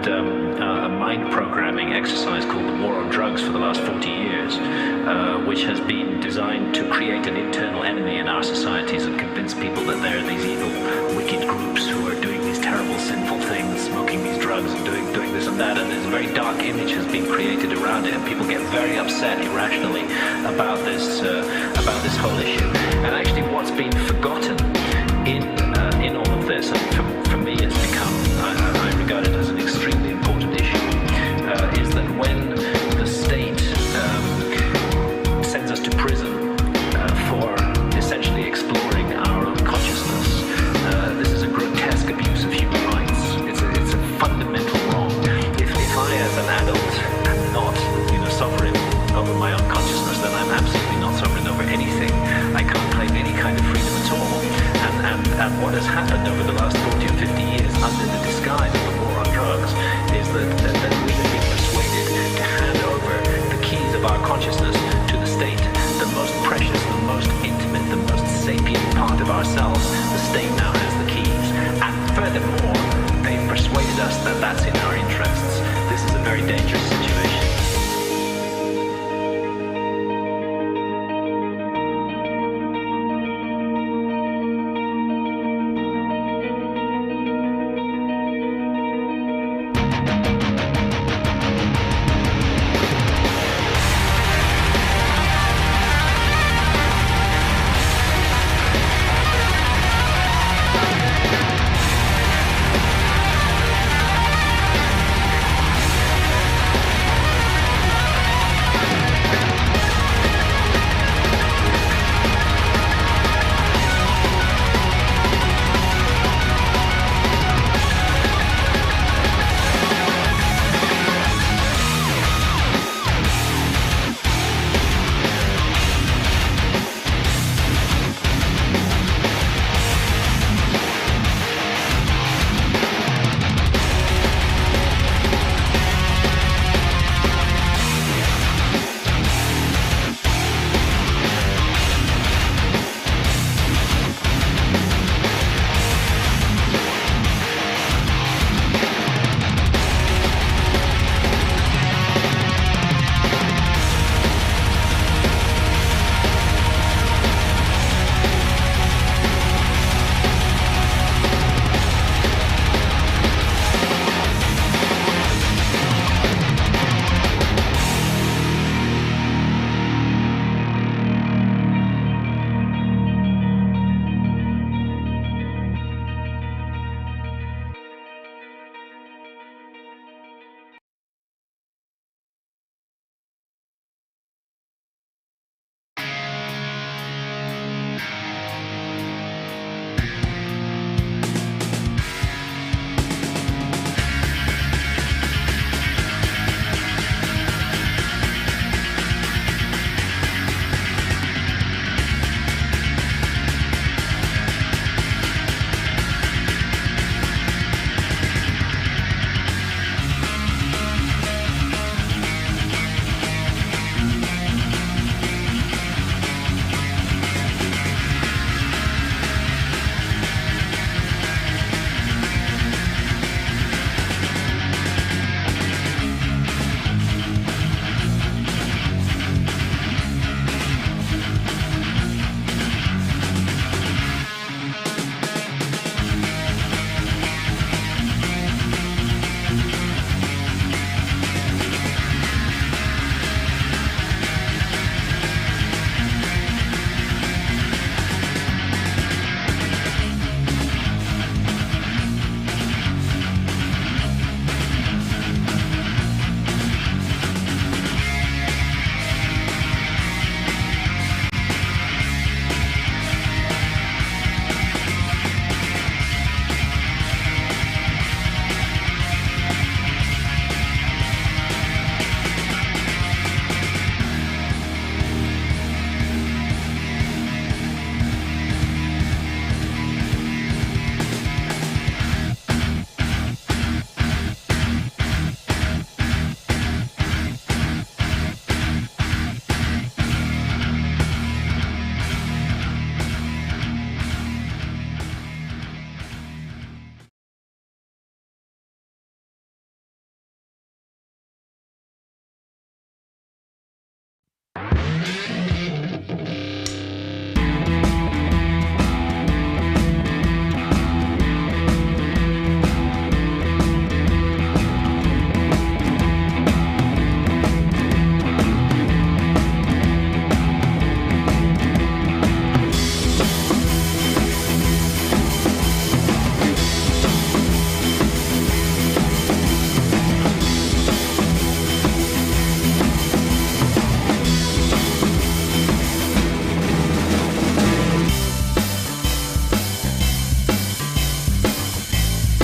had a mind programming exercise called the War on Drugs for the last 40 years, which has been designed to create an internal enemy in our societies and convince people that there are these evil, wicked groups who are doing these terrible, sinful things, smoking these drugs and doing this and that, and this very dark image has been created around it, and people get very upset irrationally about this whole issue. And actually, what's been forgotten in all of this, and for me, it's become, I regard it as an extremely important issue, is that when the state sends us to prison for essentially exploring our own consciousness, this is a grotesque abuse of human rights. It's a fundamental wrong. If I, as an adult, am not, sovereign over my own consciousness, then I'm absolutely not sovereign over anything. I can't claim any kind of freedom at all. And what has happened over the last 40 or 50 years under the disguise of the war on drugs is that we have been persuaded to hand over the keys of our consciousness to the state, the most precious, the most intimate, the most sapient part of ourselves. The state now has the keys. And furthermore, they've persuaded us that that's in our interests. This is a very dangerous situation.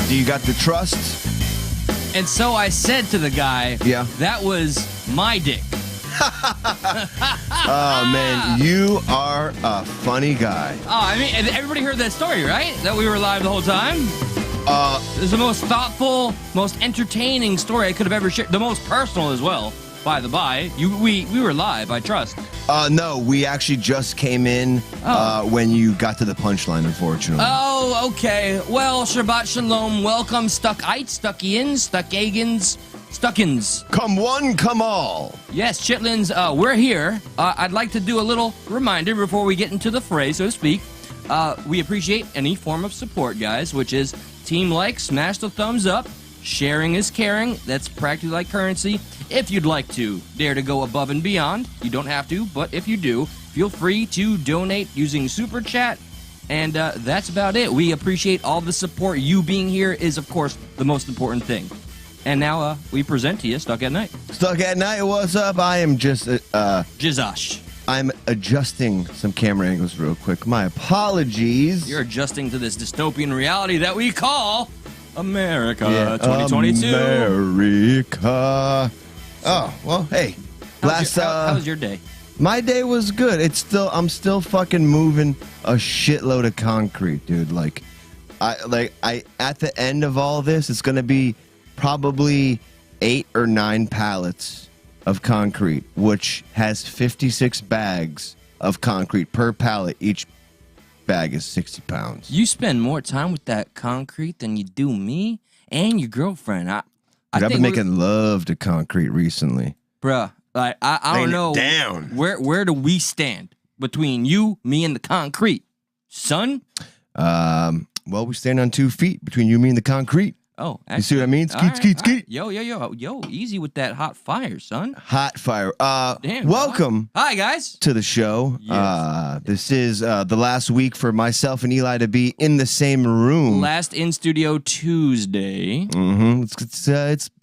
Do you got the trust? And so I said to the guy, Yeah. that was my dick. Oh, man, you are a funny guy. Oh, I mean, everybody heard that story, right? That we were live the whole time? It was the most thoughtful, most entertaining story I could have ever shared. The most personal as well, by the by. We were live, I trust. No, we actually just came in when you got to the punchline, unfortunately. Oh, okay. Well, Shabbat Shalom. Welcome, Stuckites, Stuckians, Stuckagans, Stuckins. Come one, come all. Yes, Chitlins, we're here. I'd like to do a little reminder before we get into the fray, so to speak. We appreciate any form of support, guys, which is team like, smash the thumbs up. Sharing is caring. That's practically like currency. If you'd like to dare to go above and beyond, you don't have to, but if you do, feel free to donate using Super Chat. And that's about it. We appreciate all the support. You being here is, of course, the most important thing. And now we present to you Stuck at Night. Stuck at Night, what's up? I am just... Jizash. I'm adjusting some camera angles real quick. My apologies. You're adjusting to this dystopian reality that we call America 2022. America. Oh, well, hey. How was your day? My day was good. I'm still fucking moving a shitload of concrete, dude. I at the end of all this, it's gonna be probably 8 or 9 pallets of concrete, which has 56 bags of concrete per pallet. Each bag is 60 pounds. You spend more time with that concrete than you do me and your girlfriend. I've been making love to concrete recently. Bruh, like, I don't know. Down. Where do we stand between you, me, and the concrete? Son? Well, we stand on 2 feet between you, me, and the concrete. Oh, actually, you see what I mean? Skeet, right, skeet, skeet. Right. Yo, easy with that hot fire, son. Hot fire. Damn, welcome. Hi, guys. To the show. Yes. This is the last week for myself and Eli to be in the same room. Last in studio Tuesday. Mm-hmm.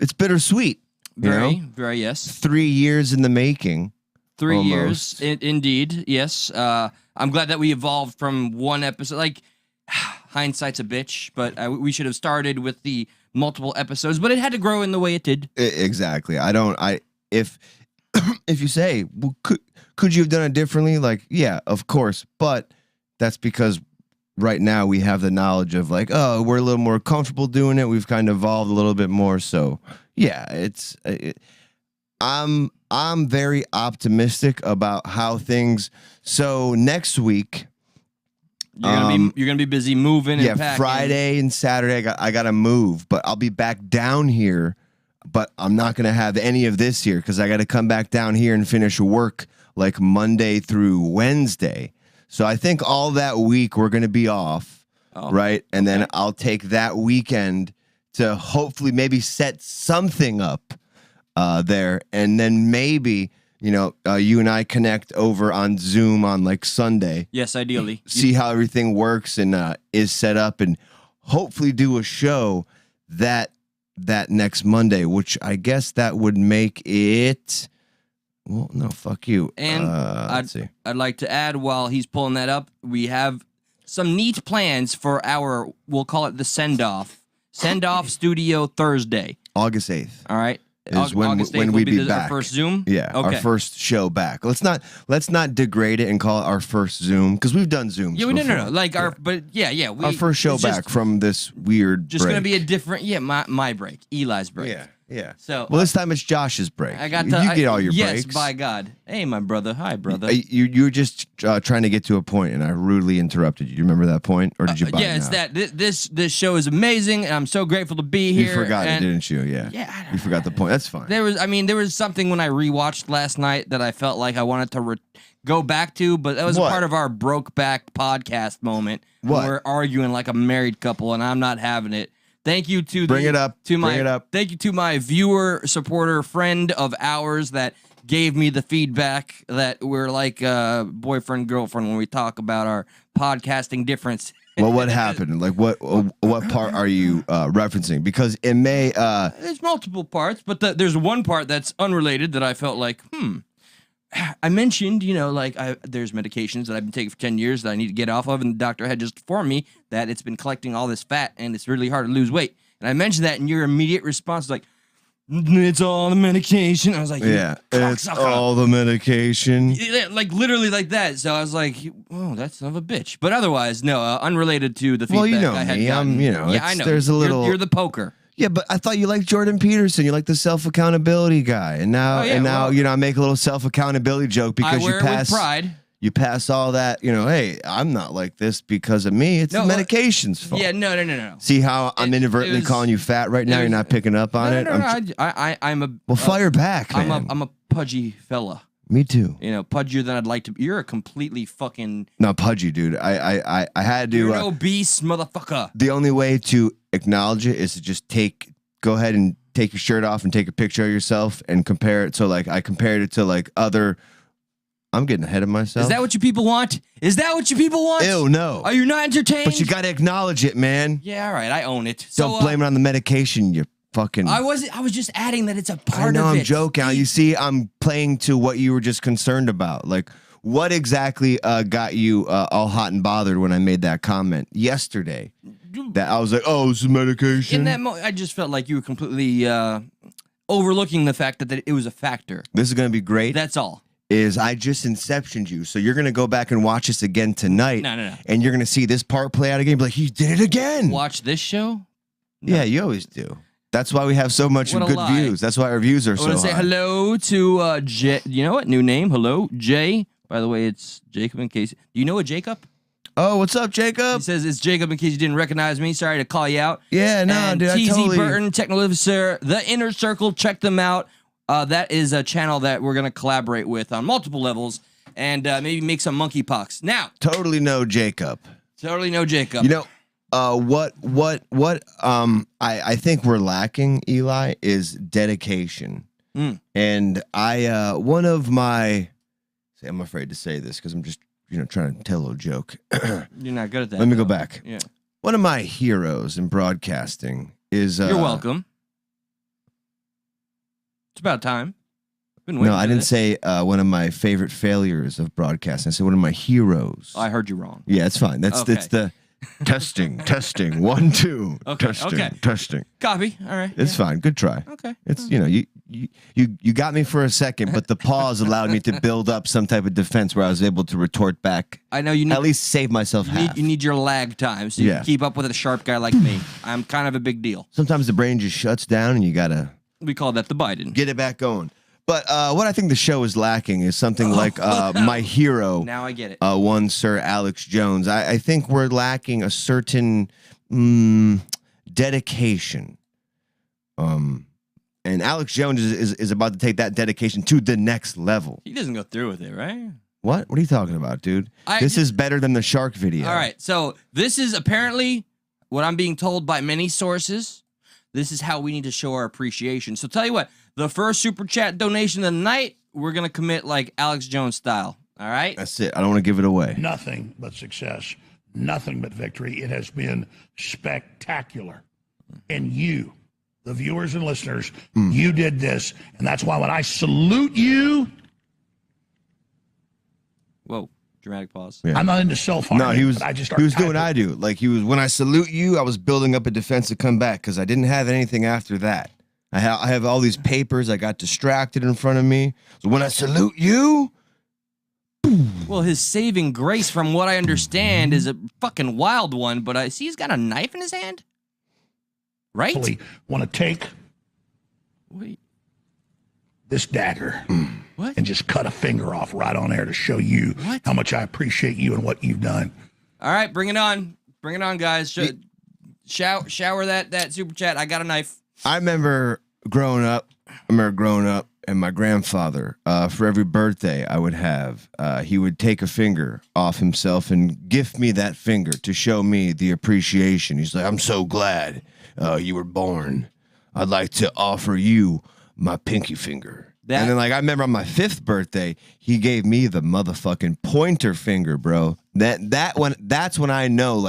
It's bittersweet. Very, yes. 3 years in the making. 3 almost. years, indeed. Yes. I'm glad that we evolved from one episode. Like, hindsight's a bitch, but we should have started with the multiple episodes, but it had to grow in the way it did. Exactly. If you say, well, could you have done it differently? Like, yeah, of course. But that's because right now we have the knowledge of like, oh, we're a little more comfortable doing it. We've kind of evolved a little bit more. So yeah, I'm very optimistic about how things. So next week, you're gonna be busy moving. And packing. Friday and Saturday I gotta move, but I'll be back down here. But I'm not gonna have any of this here because I gotta come back down here and finish work like Monday through Wednesday. So I think all that week we're gonna be off, right? And then I'll take that weekend to hopefully maybe set something up there, and then maybe. You and I connect over on Zoom on like Sunday. Yes, ideally. See how everything works and is set up, and hopefully do a show that next Monday, which I guess that would make it. Well, no, fuck you. And let's see. I'd like to add while he's pulling that up, we have some neat plans for we'll call it the send-off studio Thursday. August 8th. All right. Is when we be back. Our first Zoom? Yeah, okay. Our first show back. Let's not degrade it and call it our first Zoom because we've done Zooms. Yeah, before. no. Like our first show back from this weird. Just break. gonna be a different. Yeah, my break, Eli's break. Yeah. So this time it's Josh's break. I got you get all your breaks. Yes, by God. Hey, my brother. Hi, brother. You were just trying to get to a point, and I rudely interrupted you. Do you remember that point, or did you? Yeah, it's that this show is amazing, and I'm so grateful to be here. You forgot it, didn't you? Yeah. Yeah. You forgot the point. That's fine. There was something when I rewatched last night that I felt like I wanted to go back to, but that was a part of our broke back podcast moment. What? We're arguing like a married couple, and I'm not having it. Thank you to Bring it up. Thank you to my viewer, supporter, friend of ours that gave me the feedback that we're like boyfriend, girlfriend when we talk about our podcasting difference. Well, what happened? Like, what part are you referencing? Because it may. There's multiple parts, but there's one part that's unrelated that I felt like, I mentioned, like there's medications that I've been taking for 10 years that I need to get off of, and the doctor had just informed me that it's been collecting all this fat and it's really hard to lose weight. And I mentioned that, and your immediate response was like, it's all the medication. I was like, yeah, it's all the medication. Yeah, like literally like that. So I was like, oh, that's son of a bitch. But otherwise, no, unrelated to the feedback Well, you know I had me. gotten. Yeah, I know. There's a little. You're the poker. Yeah, but I thought you liked Jordan Peterson. You like the self accountability guy, and now, I make a little self accountability joke because I wear you pass it with pride. You pass all that. Hey, I'm not like this because of me. It's the medication's fault. Yeah, no. See how I'm inadvertently calling you fat right now? You're not picking up on it. I'm a. Well, fire back, man. I'm a pudgy fella. Me too. Pudgier than I'd like to be. You're a completely fucking. Not pudgy, dude. I had to. You're an obese motherfucker. The only way to acknowledge it is to just go ahead and take your shirt off and take a picture of yourself and compare it. So like I compared it to like other. I'm getting ahead of myself. Is that what you people want? Ew, no. Are you not entertained? But you got to acknowledge it, man. Yeah, all right. I own it. Don't blame it on the medication, you fucking. I was just adding that it's a part of it. I know, I'm joking. You see, I'm playing to what you were just concerned about. Like, what exactly got you all hot and bothered when I made that comment yesterday? That I was like, oh, it's medication. In that moment, I just felt like you were completely overlooking the fact that it was a factor. This is going to be great. That's all. I just inceptioned you. So you're going to go back and watch this again tonight. No. And you're going to see this part play out again. Be like, he did it again. Watch this show? No. Yeah, you always do. That's why we have so much good views. That's why our views are so high. I want to say hello to Jay. You know what? New name. Hello, Jay. By the way, it's Jacob in case. Do you know a Jacob? Oh, what's up, Jacob? He says it's Jacob in case you didn't recognize me. Sorry to call you out. Yeah, no, and dude, I TZ totally... Burton, Technical Officer, The Inner Circle. Check them out. That is a channel that we're going to collaborate with on multiple levels and maybe make some monkeypox. Now. Totally no Jacob. What I think we're lacking, Eli, is dedication. And one of my, I'm afraid to say this because I'm just, trying to tell a little joke. You're not good at that. Let me go back. Yeah. One of my heroes in broadcasting is... You're welcome. It's about time. No, I didn't say one of my favorite failures of broadcasting. I said one of my heroes. I heard you wrong. Yeah, it's fine. That's the testing. 1, 2. Okay, testing. Copy. All right. It's fine. Good try. Okay. It's you got me for a second, but the pause allowed me to build up some type of defense where I was able to retort back. I know you need at least save myself half. You need your lag time so you can keep up with a sharp guy like me. I'm kind of a big deal. Sometimes the brain just shuts down and you gotta. We call that the Biden. Get it back going. But what I think the show is lacking is something like my hero. Now I get it. One Sir Alex Jones. I think we're lacking a certain dedication. And Alex Jones is about to take that dedication to the next level. He doesn't go through with it, right? What? What are you talking about, dude? This is better than the shark video. All right. So this is apparently what I'm being told by many sources. This is how we need to show our appreciation. So tell you what, the first super chat donation of the night, we're going to commit like Alex Jones style. All right? That's it. I don't want to give it away. Nothing but success. Nothing but victory. It has been spectacular. And you, the viewers and listeners, you did this. And that's why when I salute you. Whoa. Dramatic pause. Yeah. I'm not into self-harming. No, he was doing what I do. Like when I salute you, I was building up a defense to come back because I didn't have anything after that. I have all these papers. I got distracted in front of me. So when I salute you. Well, his saving grace, from what I understand, is a fucking wild one. But I see he's got a knife in his hand. Right? Want to take this dagger. What? And just cut a finger off right on air to show you how much I appreciate you and what you've done. All right, bring it on. Bring it on, guys. Shower that super chat. I got a knife. I remember growing up, and my grandfather, for every birthday I would have, he would take a finger off himself and gift me that finger to show me the appreciation. He's like, I'm so glad you were born. I'd like to offer you my pinky finger. And then, I remember on my 5th birthday, he gave me the motherfucking pointer finger, bro. That's when I know,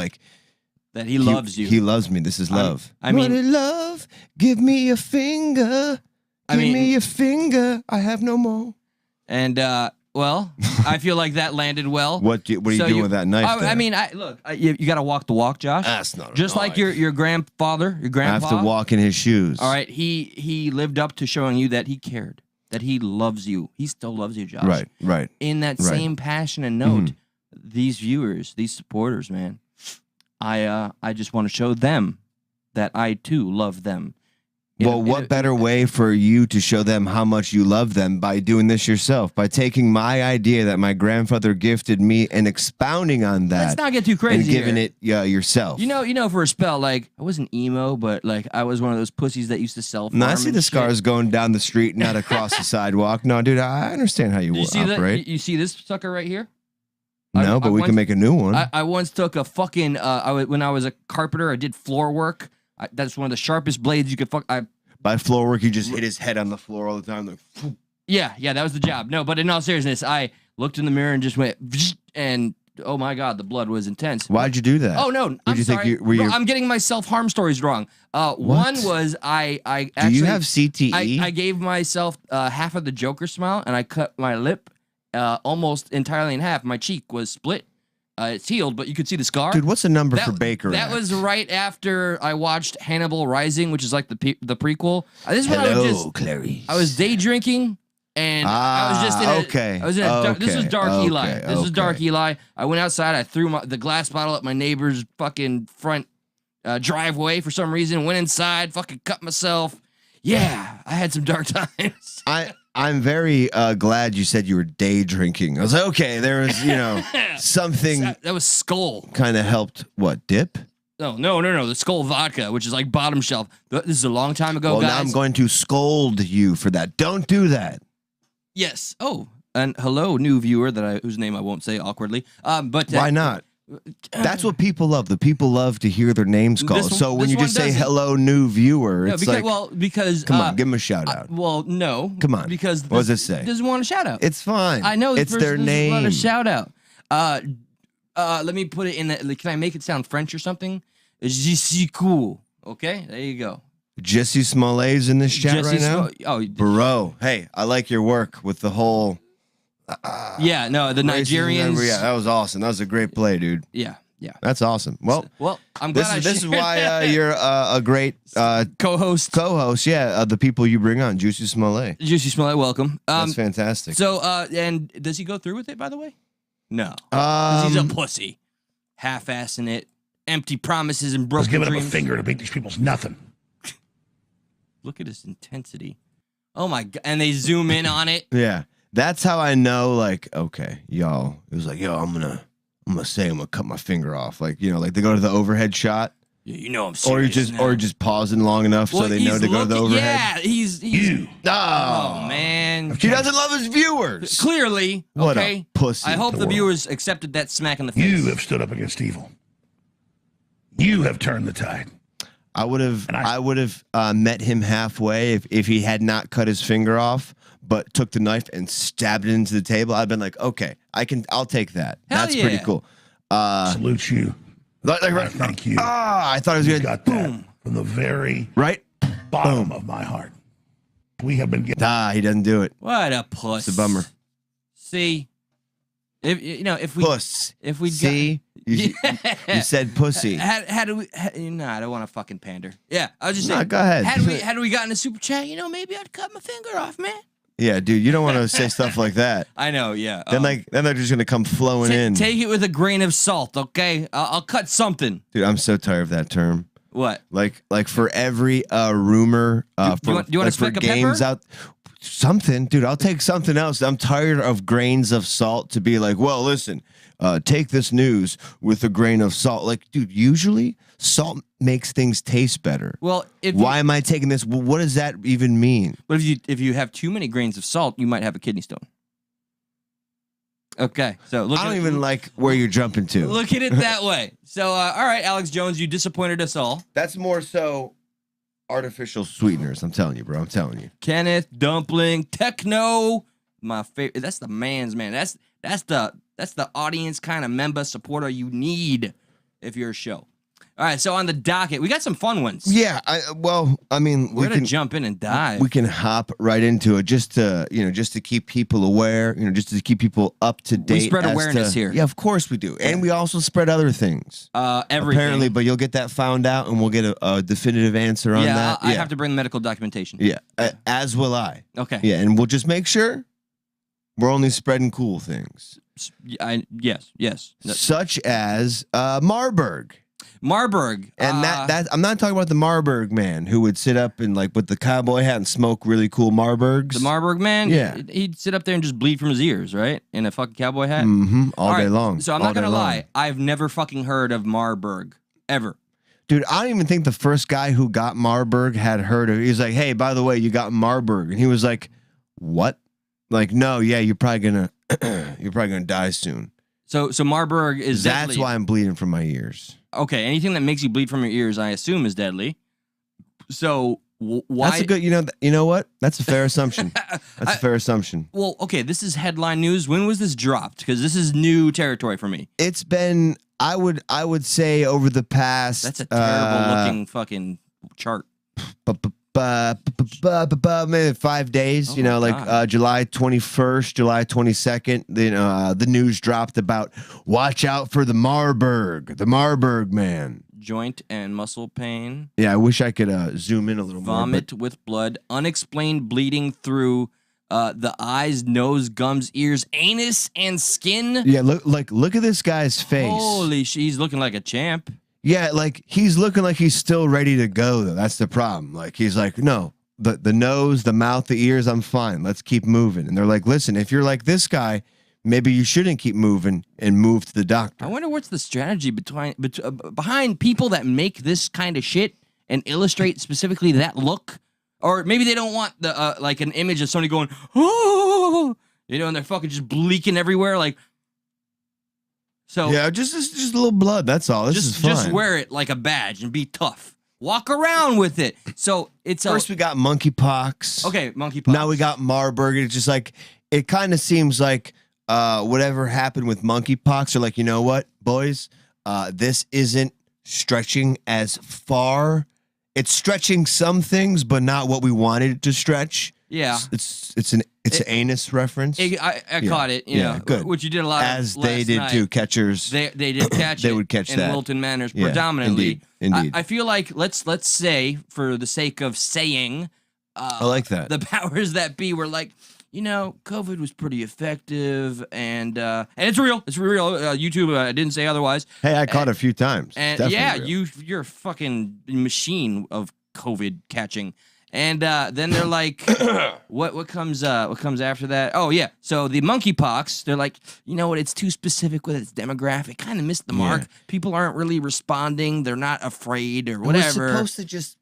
that he loves you. He loves me. This is love. I mean, love, give me a finger. Give me a finger. I have no more. And well, I feel like that landed well. What are you doing with that knife? I mean, look, you got to walk the walk, Josh. That's not just like your grandfather, your grandpa. I have to walk in his shoes. All right, he lived up to showing you that he cared, that he loves you. He still loves you, Josh. Right. In that same passion and note, these viewers, these supporters, man, I just want to show them that I too love them. Well, what better way for you to show them how much you love them by doing this yourself, by taking my idea that my grandfather gifted me and expounding on that. Let's not get too crazy and giving here. it yourself. You know, for a spell, like I wasn't emo, but like I was one of those pussies that used to sell. No, I see the scars going down the street, not across the sidewalk. No, dude, I understand how you operate. You see this sucker right here? No, but we can make a new one. I once took a fucking. When I was a carpenter, I did floor work. That's one of the sharpest blades you could By floor work, you just hit his head on the floor all the time. Like, yeah, that was the job. No, but in all seriousness, I looked in the mirror and just went, and oh my god, the blood was intense. Why'd you do that? Oh no, I'm sorry. I'm getting my self-harm stories wrong. One was I actually. Do you have CTE? I gave myself half of the Joker smile, and I cut my lip almost entirely in half. My cheek was split. It's healed, but you could see the scar. Dude, what's the number for Baker? That was right after I watched Hannibal Rising, which is like the prequel. This is when Clarice. I was day drinking, and I was just in this was Dark Eli. This was Dark Eli. I went outside. I threw the glass bottle at my neighbor's fucking front driveway for some reason. Went inside, fucking cut myself. Yeah, I had some dark times. I'm very glad you said you were day drinking. I was like, okay, there was, something that was Skull. Kind of helped. What, dip? No. The Skull vodka, which is like bottom shelf. This is a long time ago, guys. Now I'm going to scold you for that. Don't do that. Yes. Oh, and hello, new viewer whose name I won't say awkwardly. But why not? That's what people love. The people love to hear their names called. So when you just say hello, new viewer, it's because come on, give them a shout out. No, come on, because what does it say? Doesn't want a shout out. It's fine. I know it's their name. Want a shout out. Let me put it in that. Can I make it sound French or something? Je suis cool. Okay, there you go. Jesse Smollet's in this chat right now. Bro, hey, I like your work with the whole. The Nigerians. Yeah, that was awesome. That was a great play, dude. Yeah. That's awesome. Well, I'm glad this is why you're a great co-host. The people you bring on, Juicy Smollett. Juicy Smollett, welcome. That's fantastic. So, and does he go through with it? By the way, no. 'Cause he's a pussy, half-assing it, empty promises and broken dreams. Giving him a finger to beat these people's nothing. Look at his intensity. Oh my god! And they zoom in on it. Yeah. That's how I know, like, okay, y'all. It was like, yo, I'm gonna cut my finger off. Like, like they go to the overhead shot. Yeah, I'm serious. Or just pausing long enough so they know to go to the overhead. Yeah, he's you. Oh man. He doesn't love his viewers. Clearly. What a pussy. I hope the viewers accepted that smack in the face. You have stood up against evil. You have turned the tide. I would have met him halfway if he had not cut his finger off, but took the knife and stabbed it into the table. I've been like, okay, I'll take that. That's pretty cool. Salute you. Thank you. I thought it was good. Got that from the very bottom of my heart. We have been getting. He doesn't do it. What a puss. It's a bummer. See, if we you said pussy. How do we? I don't want to fucking pander. Yeah, I was just saying. Go ahead. Had we gotten a super chat, maybe I'd cut my finger off, man. Yeah, dude, you don't want to say stuff like that. I know. Yeah. Then they're just gonna come flowing in. Take it with a grain of salt, okay? I'll cut something. Dude, I'm so tired of that term. What? Like for every rumor, do you want to speck a games pepper? out. Something, dude. I'll take something else. I'm tired of grains of salt to be like, well, listen, take this news with a grain of salt. Like, dude, usually salt makes things taste better. Well, why am I taking this? Well, what does that even mean? But if you have too many grains of salt, you might have a kidney stone. Okay, so I don't even like where you're jumping to. Look at it that way. So, all right, Alex Jones, you disappointed us all. That's more so artificial sweeteners. I'm telling you, bro. I'm telling you. Kenneth Dumpling Techno, my favorite. That's the man's man. That's the audience kind of member supporter you need if you're a show. All right, so on the docket, we got some fun ones. Yeah, I mean, We're gonna jump in and dive. We can hop right into it just to keep people aware, just to keep people up to date. We spread awareness here. Yeah, of course we do, and we also spread other things. Everything. Apparently, but you'll get that found out, and we'll get a definitive answer on that. I have to bring the medical documentation. Yeah, as will I. Okay. Yeah, and we'll just make sure we're only spreading cool things. Yes. Such as Marburg. Marburg. And that I'm not talking about the Marburg man who would sit up and with the cowboy hat and smoke really cool Marburgs. The Marburg man? Yeah. He'd sit up there and just bleed from his ears, right? In a fucking cowboy hat? Mm-hmm. All day long. So I'm not going to lie. I've never fucking heard of Marburg. Ever. Dude, I don't even think the first guy who got Marburg had heard of it. He was like, hey, by the way, you got Marburg. And he was like, what? Like, no, yeah, you're probably gonna die soon. So Marburg is that's deadly. why I'm bleeding from my ears. Okay, anything that makes you bleed from your ears, I assume, is deadly. So why? That's a good. You know what? That's a fair assumption. That's a fair assumption. Well, okay, this is headline news. When was this dropped? Because this is new territory for me. It's been. I would say over the past. That's a terrible looking fucking chart. Maybe 5 days, July 21st, July 22nd, the news dropped about watch out for the Marburg man. Joint and muscle pain. Yeah, I wish I could zoom in a little more. Vomit with blood, unexplained bleeding through the eyes, nose, gums, ears, anus, and skin. Yeah, look at this guy's face. Holy shit, he's looking like a champ. Yeah, he's looking like he's still ready to go, though. That's the problem. He's like, no, the nose, the mouth, the ears, I'm fine. Let's keep moving. And they're like, listen, if you're like this guy, maybe you shouldn't keep moving and move to the doctor. I wonder what's the strategy behind people that make this kind of shit and illustrate specifically that look. Or maybe they don't want the an image of somebody going, oh, and they're fucking just bleaking everywhere, So yeah, just a little blood. That's all. This is fine. Just wear it like a badge and be tough. Walk around with it. So it's first we got monkeypox. Okay, monkeypox. Now we got Marburg. It's just it kind of seems like whatever happened with monkeypox. Are you know what, boys? This isn't stretching as far. It's stretching some things, but not what we wanted it to stretch. Yeah, it's an anus reference. I caught it. Yeah, good. Which you did a lot as of they did night. Too. Catchers, they did catch they it. would catch in that. Wilton Manors Yeah, predominantly. Indeed. I feel like let's say, for the sake of saying, I like that. The powers that be were like, COVID was pretty effective, and it's real. It's real. YouTube didn't say otherwise. Hey, I caught it a few times. And you're a fucking machine of COVID catching. And then they're like, what comes after that? Oh yeah, so the monkeypox. They're like, you know what? It's too specific with its demographic. Kind of missed the mark. Yeah. People aren't really responding. They're not afraid or whatever. It was supposed to just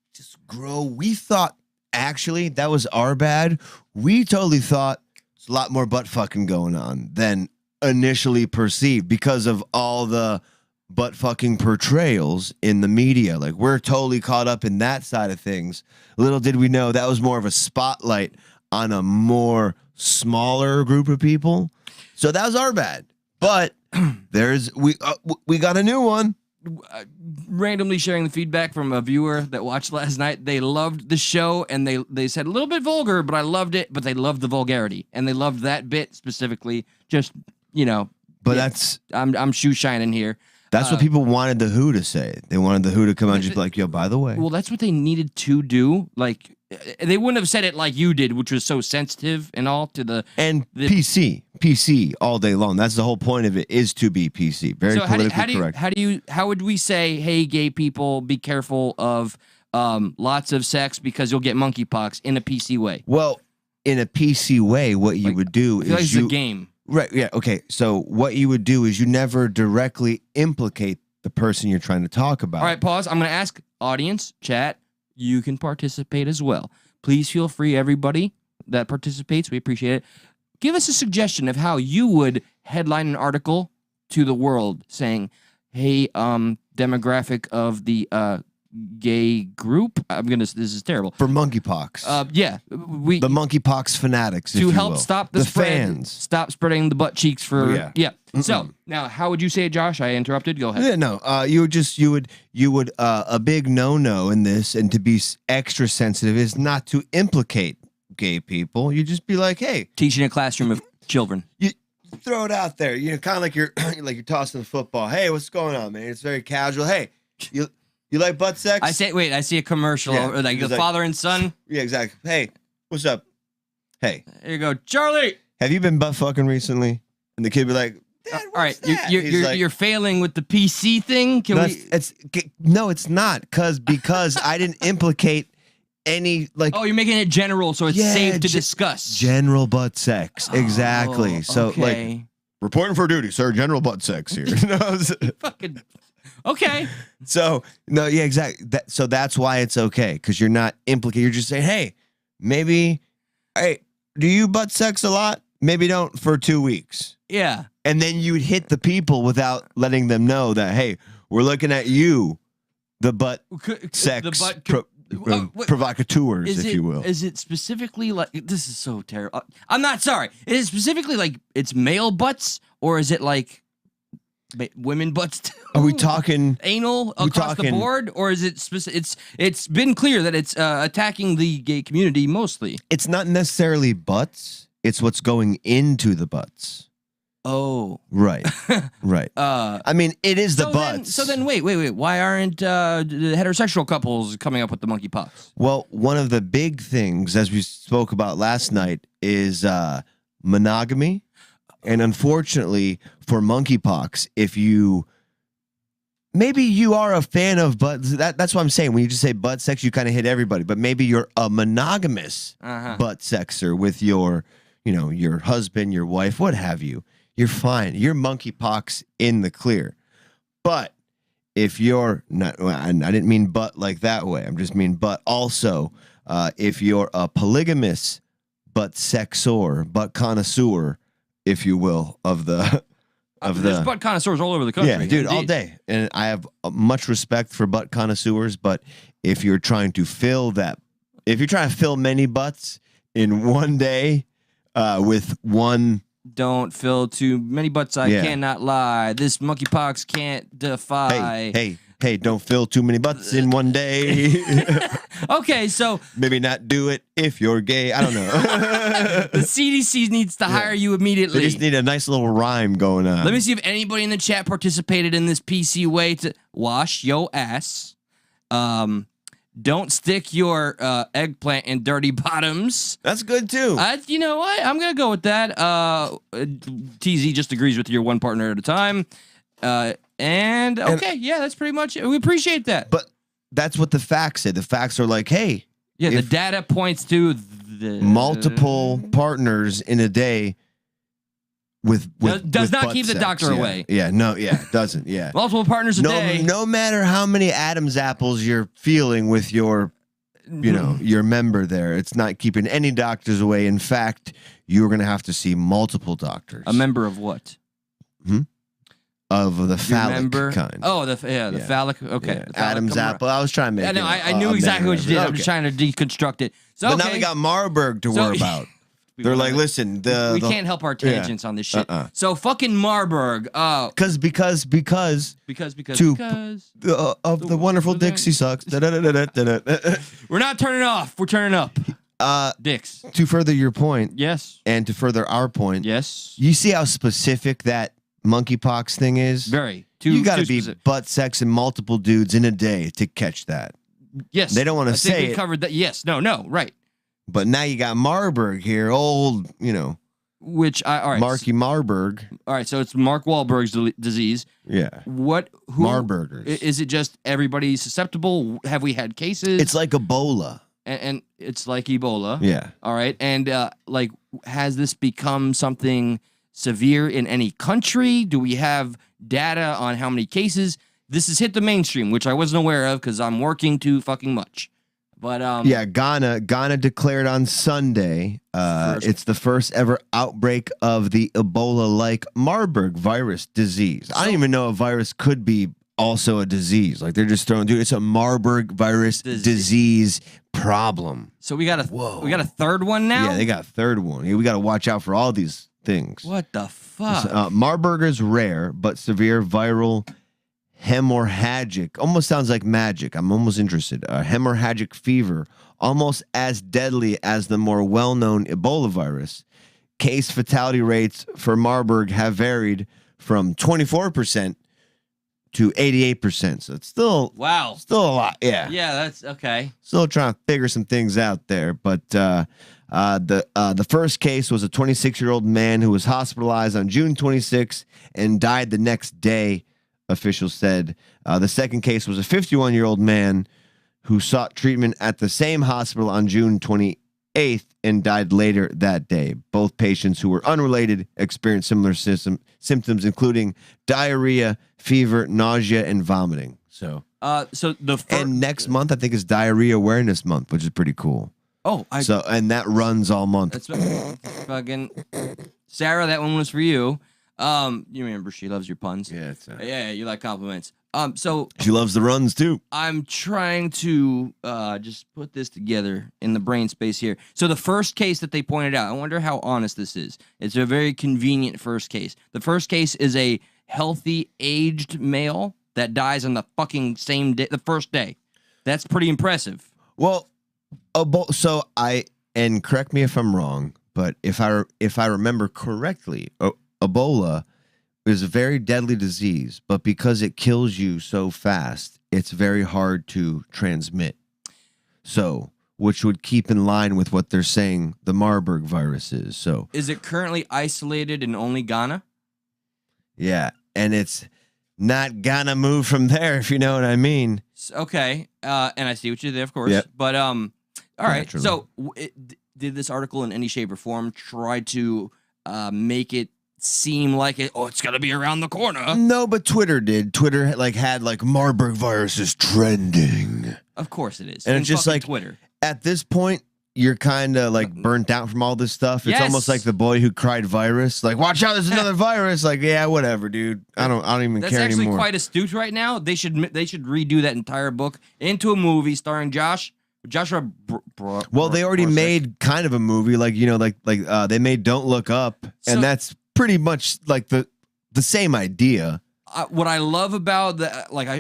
grow. We thought actually that was our bad. We totally thought there's a lot more butt fucking going on than initially perceived because of all the butt fucking portrayals in the media. We're totally caught up in that side of things. Little did we know that was more of a spotlight on a more smaller group of people. So that was our bad. But we got a new one. Randomly sharing the feedback from a viewer that watched last night. They loved the show, and they said a little bit vulgar, but I loved it. But they loved the vulgarity, and they loved that bit specifically. Just But that's I'm shoe shining here. That's what people wanted the Who to say. They wanted the Who to come out and just be like, yo, by the way. Well, that's what they needed to do. They wouldn't have said it like you did, which was so sensitive and all to the... And PC all day long. That's the whole point of it, is to be PC. Very politically correct. How would we say, hey, gay people, be careful of lots of sex because you'll get monkeypox in a PC way? Well, in a PC way, what you would do is it's a game. Right, yeah, okay. So what you would do is you never directly implicate the person you're trying to talk about. All right, pause. I'm going to ask audience, chat, you can participate as well. Please feel free, everybody that participates. We appreciate it. Give us a suggestion of how you would headline an article to the world saying, hey, demographic of the gay group. This is terrible. For monkeypox. Yeah, The monkeypox fanatics, if to you help will. stop the spread, fans. stop spreading the butt cheeks for Yeah. So now, how would you say it, Josh? I interrupted. Go ahead. Yeah, no. You would a big no in this, and to be extra sensitive is not to implicate gay people. You just be like, hey, Teaching a classroom of children. you throw it out there. You know, kind of like you're tossing the football. Hey, what's going on, man? It's very casual. Hey, you like butt sex? I see a commercial, Yeah, or like he's the like- father and son. Yeah, exactly. Hey, what's up? Hey, There you go, Charlie. have you been butt fucking recently? And the kid be like, Dad, All right, what's that? you're He's like, you're failing with the PC thing. Can no, we? it's not because I didn't implicate any like Oh, you're making it general, so it's Yeah, safe to discuss. general butt sex. Exactly. Oh, So like okay. reporting for duty, sir. General butt sex here. Fucking okay. So no, yeah, exactly. So that's why it's okay, because you're not implicated. You're just saying, hey, maybe, hey, do you butt sex a lot? Maybe don't for 2 weeks. Yeah. And then you'd hit the people without letting them know that, hey, we're looking at you, the butt sex provocateurs, Is if it, you will. Is it specifically like this is so terrible? I'm not sorry. Is it specifically like it's male butts, or is it like women butts too? Are we talking anal across the board, or is it it's been clear that it's attacking the gay community mostly? It's not necessarily butts. It's what's going into the butts. Oh, Right. Right. I mean, it is the butts. So then, wait. Why aren't the heterosexual couples coming up with the monkeypox? Well, one of the big things, as we spoke about last night, is monogamy. And unfortunately, for monkeypox, if you maybe you are a fan of butts, that's what I'm saying. When you just say butt sex, you kind of hit everybody. But maybe you're a monogamous butt sexer with your, your husband, your wife, what have you. You're fine. You're monkeypox in the clear. But if you're not, I didn't mean butt like that way. I'm just mean butt also. If you're a polygamous butt sexor, butt connoisseur, if you will, There's butt connoisseurs all over the country. Yeah, dude, Indeed. all day. And I have much respect for butt connoisseurs, but if you're trying to fill many butts in one day with one... Don't fill too many butts, I cannot lie. This monkeypox can't defy. Hey, don't fill too many butts in one day. Okay, so... Maybe not do it if you're gay. I don't know. The CDC needs to hire you immediately. They just need a nice little rhyme going on. Let me see if anybody in the chat participated in this PC way to wash your ass. Don't stick your eggplant in dirty bottoms. That's good, too. You know what? I'm going to go with that. TZ just agrees with your one partner at a time. And yeah, that's pretty much it. We appreciate that. But that's what the facts say. The facts are like, hey. Yeah, the data points to the... multiple partners in a day does not butt keep the sex. doctor away. Yeah, it doesn't. Yeah. Multiple partners a day. No matter how many Adam's apples you're feeling with your, your member there, it's not keeping any doctors away. In fact, you're going to have to see multiple doctors. A member of what? Of the phallic kind. Oh, the phallic. Okay. Yeah. The phallic Adam's apple. I was trying to make I knew exactly what you did. I'm just trying to deconstruct it. So, but now we got Marburg to worry about. They're like, listen, we can't help our tangents on this shit. So fucking Marburg. Because of the wonderful Dixie sucks. We're not turning off. We're turning up. Dicks. To further your point, Yes. and to further our point, Yes. you see how specific that monkeypox thing is? Very. You got to be specific. butt sexing multiple dudes in a day to catch that. Yes. They don't want to I think say we it. covered that. Yes. No. Right. But now you got Marburg here, old, Which all right. Marky Marburg. All right. So it's Mark Wahlberg's disease. Yeah. Who Marburgers. Is it just everybody susceptible? Have we had cases? It's like Ebola. And it's like Ebola. Yeah. All right. And has this become something severe in any country? Do we have data on how many cases? This has hit the mainstream, which I wasn't aware of because I'm working too fucking much. But yeah, Ghana declared on Sunday it's the first ever outbreak of the Ebola-like Marburg virus disease. I don't even know a virus could be also a disease. Like they're just throwing, dude, it's a Marburg virus disease problem. So we got a third one now? Yeah, they got a third one. We got to watch out for all these things. What the fuck? Marburg is rare, but severe viral hemorrhagic, almost sounds like magic. I'm almost interested. Hemorrhagic fever, almost as deadly as the more well-known Ebola virus. Case fatality rates for Marburg have varied from 24% to 88%. So it's still still a lot. Yeah, that's okay. Still trying to figure some things out there. But the first case was a 26-year-old man who was hospitalized on June 26 and died the next day, officials said. The second case was a 51-year-old man who sought treatment at the same hospital on June 28th and died later that day. Both patients, who were unrelated, experienced similar symptoms, including diarrhea, fever, nausea, and vomiting. So and next month, I think, is Diarrhea Awareness Month, which is pretty cool. And that runs all month. That's fucking Sarah. That one was for you. You remember she loves your puns. Yeah, yeah, you like compliments. So she loves the runs too. I'm trying to just put this together in the brain space here. So the first case that they pointed out, I wonder how honest this is. It's a very convenient first case. The first case is a healthy, aged male that dies on the fucking same day, the first day. That's pretty impressive. Well, so and correct me if I'm wrong, but if I remember correctly, Ebola is a very deadly disease, but because it kills you so fast, it's very hard to transmit. So, which would keep in line with what they're saying the Marburg virus is. So, is it currently isolated in only Ghana? Yeah, and it's not gonna move from there, if you know what I mean. Okay, and I see what you did there, of course. Yep. But all right. Naturally. So, did this article in any shape or form try to make it seem like it's got to be around the corner? No, but Twitter did. Twitter had Marburg virus is trending. Of course it is. And it's just like Twitter. At this point, you're kind of burnt out from all this stuff. It's almost like the boy who cried virus. Like, watch out, there's another virus. Like, yeah, whatever, dude. I don't even care anymore. That's actually quite astute right now. They should redo that entire book into a movie starring Joshua. Well, they already made kind of a movie, they made Don't Look Up, and that's pretty much like the same idea. What I love about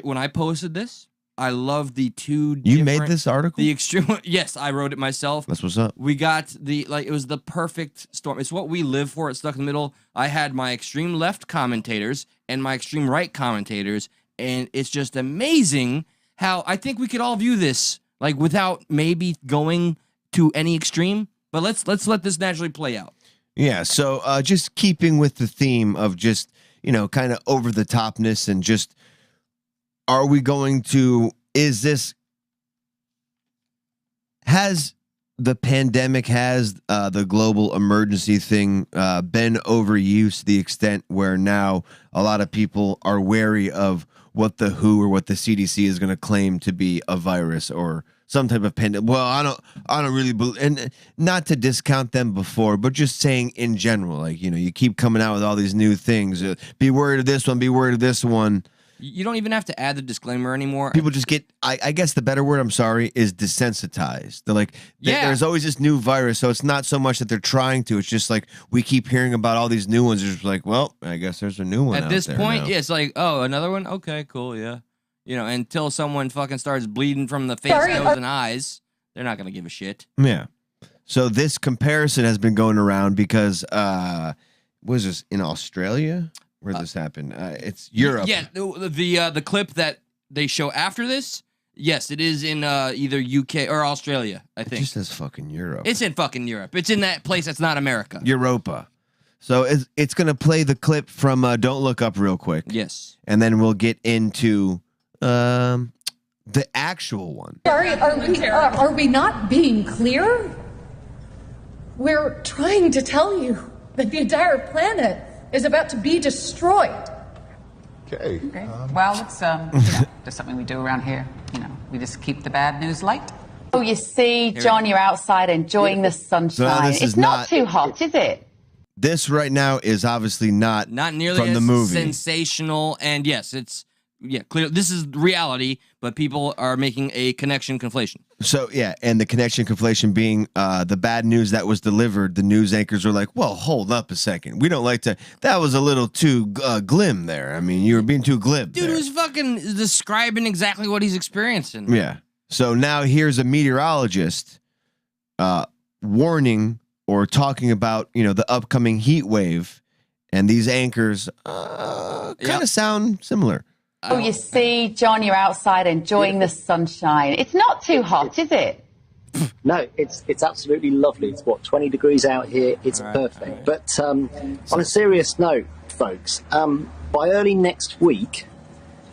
when I posted this, I love the two. You made this article? The extreme. Yes, I wrote it myself. That's what's up. We got it was the perfect storm. It's what we live for. It's stuck in the middle. I had my extreme left commentators and my extreme right commentators, and it's just amazing how I think we could all view this without maybe going to any extreme. But let's let this naturally play out. Yeah, so just keeping with the theme of just, kind of over the topness and just, has the pandemic, has the global emergency thing been overused to the extent where now a lot of people are wary of what the WHO or what the CDC is going to claim to be a virus or some type of pandemic? Well, I don't really believe, and not to discount them before, but just saying in general, you keep coming out with all these new things. Be worried of this one, be worried of this one. You don't even have to add the disclaimer anymore. People just get, I guess the better word, I'm sorry, is desensitized. They're there's always this new virus, so it's not so much that they're trying to. It's just we keep hearing about all these new ones. It's just well, I guess there's a new one at this point. Yeah, it's another one? Okay, cool, yeah. Until someone fucking starts bleeding from the face, nose, and eyes, they're not going to give a shit. Yeah. So this comparison has been going around because, was this in Australia? Where this happened? It's Europe. Yeah, the clip that they show after this, yes, it is in either UK or Australia, I think. It just says fucking Europe. It's in fucking Europe. It's in that place that's not America. Europa. So it's going to play the clip from Don't Look Up real quick. Yes. And then we'll get into the actual one. Sorry, are we not being clear? We're trying to tell you that the entire planet is about to be destroyed. Okay. Well, it's just something we do around here. We just keep the bad news light. Oh, you see, John, you're outside enjoying the sunshine. It's not too hot, is it? This right now is obviously not nearly from as the movie. Sensational, and yes, it's clear. This is reality, but people are making a connection conflation. So, yeah, and the connection conflation being the bad news that was delivered, the news anchors were like, well, hold up a second. We don't like to, that was a little too glim there. I mean, you were being too glib. Dude was fucking describing exactly what he's experiencing. Yeah. So now here's a meteorologist warning or talking about, the upcoming heat wave. And these anchors kind of sound similar. Oh, you see, John, you're outside enjoying the sunshine. It's not too hot, is it? No, it's absolutely lovely. It's 20 degrees out here. It's perfect. But on a serious note, folks, by early next week,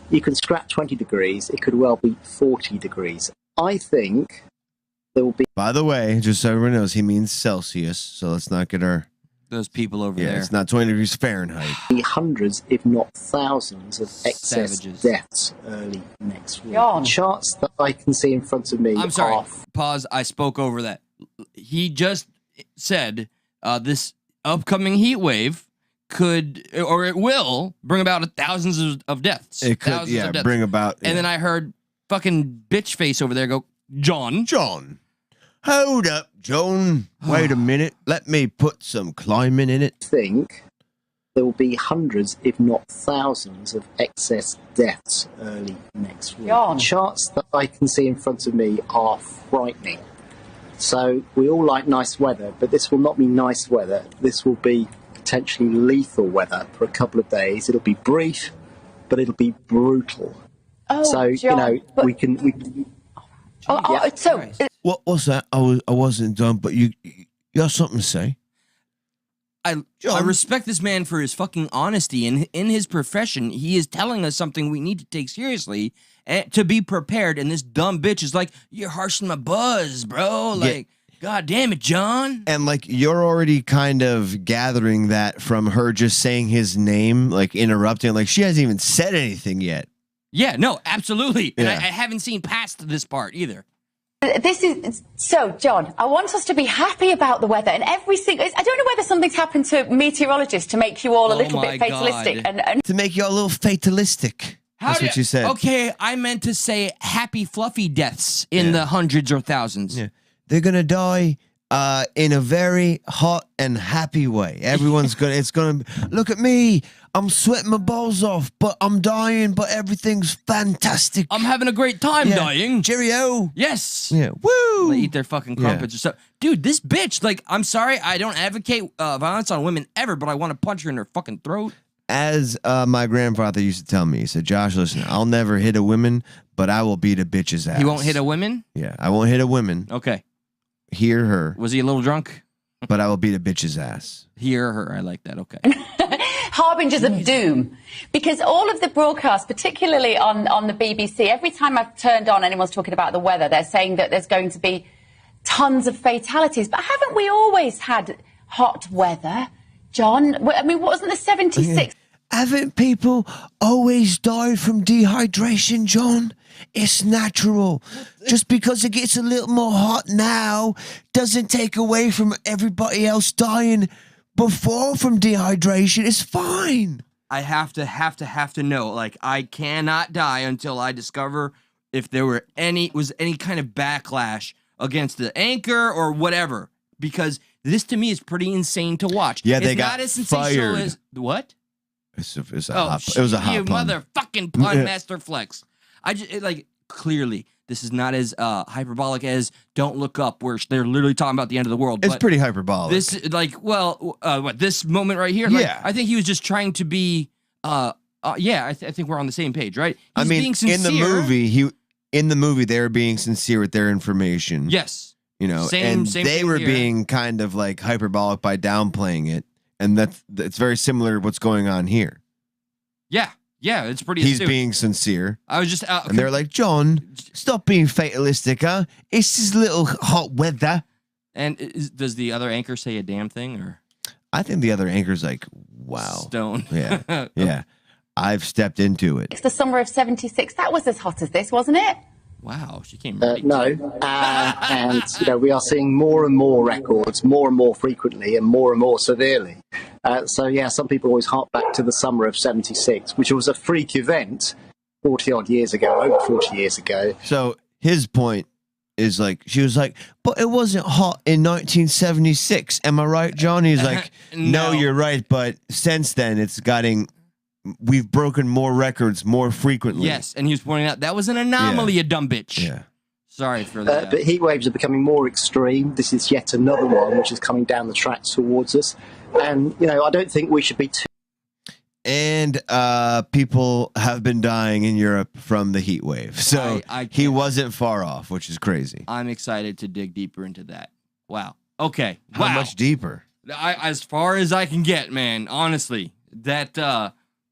you can scrap 20 degrees. It could well be 40 degrees. I think there will be... By the way, just so everyone knows, he means Celsius. So let's not get those people over there. It's not 20 degrees Fahrenheit. Hundreds, if not thousands, of excess deaths early next week. John. Charts that I can see in front of me. I'm sorry. Pause. I spoke over that. He just said this upcoming heat wave could, or it will, bring about thousands of deaths. It could, bring about. And then I heard fucking bitch face over there go, John. Hold up, John. Wait a minute. Let me put some climbing in it. I think there will be hundreds, if not thousands, of excess deaths early next week. John. Charts that I can see in front of me are frightening. So we all like nice weather, but this will not be nice weather. This will be potentially lethal weather for a couple of days. It'll be brief, but it'll be brutal. Oh, so, John, we can What's that? I wasn't done, but you got something to say? I respect this man for his fucking honesty. And in his profession, he is telling us something we need to take seriously and to be prepared. And this dumb bitch is like, you're harshing my buzz, bro. Like, God damn it, John. And like, you're already kind of gathering that from her just saying his name, like interrupting. Like, she hasn't even said anything yet. Yeah, no, absolutely. And I haven't seen past this part either. This is so, John, I want us to be happy about the weather and every single. I don't know whether something's happened to meteorologists to make you all a little bit fatalistic and to make you all a little fatalistic. That's what you said. Okay, I meant to say happy fluffy deaths in the hundreds or thousands. Yeah. They're gonna die in a very hot and happy way. Everyone's gonna look at me. I'm sweating my balls off, but I'm dying, but everything's fantastic. I'm having a great time dying. Cheerio. Yes. Yeah. Woo. They eat their fucking crumpets or something. Dude, this bitch, like, I'm sorry, I don't advocate violence on women ever, but I want to punch her in her fucking throat. As my grandfather used to tell me, he said, Josh, listen, I'll never hit a woman, but I will beat a bitch's ass. He won't hit a woman? Yeah, I won't hit a woman. Okay. Hear her. Was he a little drunk? But I will beat a bitch's ass. Hear her. I like that. Okay. harbingers of doom, because all of the broadcasts, particularly on the BBC, every time I've turned on anyone's talking about the weather, they're saying that there's going to be tons of fatalities. But haven't we always had hot weather, John? I mean, wasn't the 76? Haven't people always died from dehydration, John? It's natural. Just because it gets a little more hot now doesn't take away from everybody else dying before from dehydration. It's fine. I have to know. Like, I cannot die until I discover if there was any kind of backlash against the anchor or whatever. Because this to me is pretty insane to watch. Yeah, they it's got not as sensational fired. As what? It was a hot You pun. motherfucking pun master flex. Clearly, this is not as hyperbolic as Don't Look Up, where they're literally talking about the end of the world. It's pretty hyperbolic. This, this moment right here? Like, I think he was just trying to be, I think we're on the same page, right? He's being sincere. in the movie, they were being sincere with their information. Yes. You know, same they were being kind of like hyperbolic by downplaying it. And it's very similar to what's going on here. Yeah, it's pretty He's astute. Being sincere. I was just... and they're like, John, stop being fatalistic, huh? It's just little hot weather. And does the other anchor say a damn thing, or...? I think the other anchor's like, wow. Stone. Yeah, yeah. I've stepped into it. It's the summer of 76. That was as hot as this, wasn't it? Wow, she came ready. No, and we are seeing more and more records, more and more frequently, and more severely. Some people always hark back to the summer of '76, which was a freak event, 40 odd years ago, over 40 years ago. So his point is like, she was like, but it wasn't hot in 1976. Am I right, John? He's like, no, you're right. But since then, we've broken more records more frequently. Yes, and he was pointing out that was an anomaly, you dumb bitch. Yeah. Sorry for that. But heat waves are becoming more extreme. This is yet another one which is coming down the tracks towards us. And, I don't think we should be too... And people have been dying in Europe from the heat wave. So he wasn't far off, which is crazy. I'm excited to dig deeper into that. Wow. Okay. How much deeper? As far as I can get, man. Honestly, that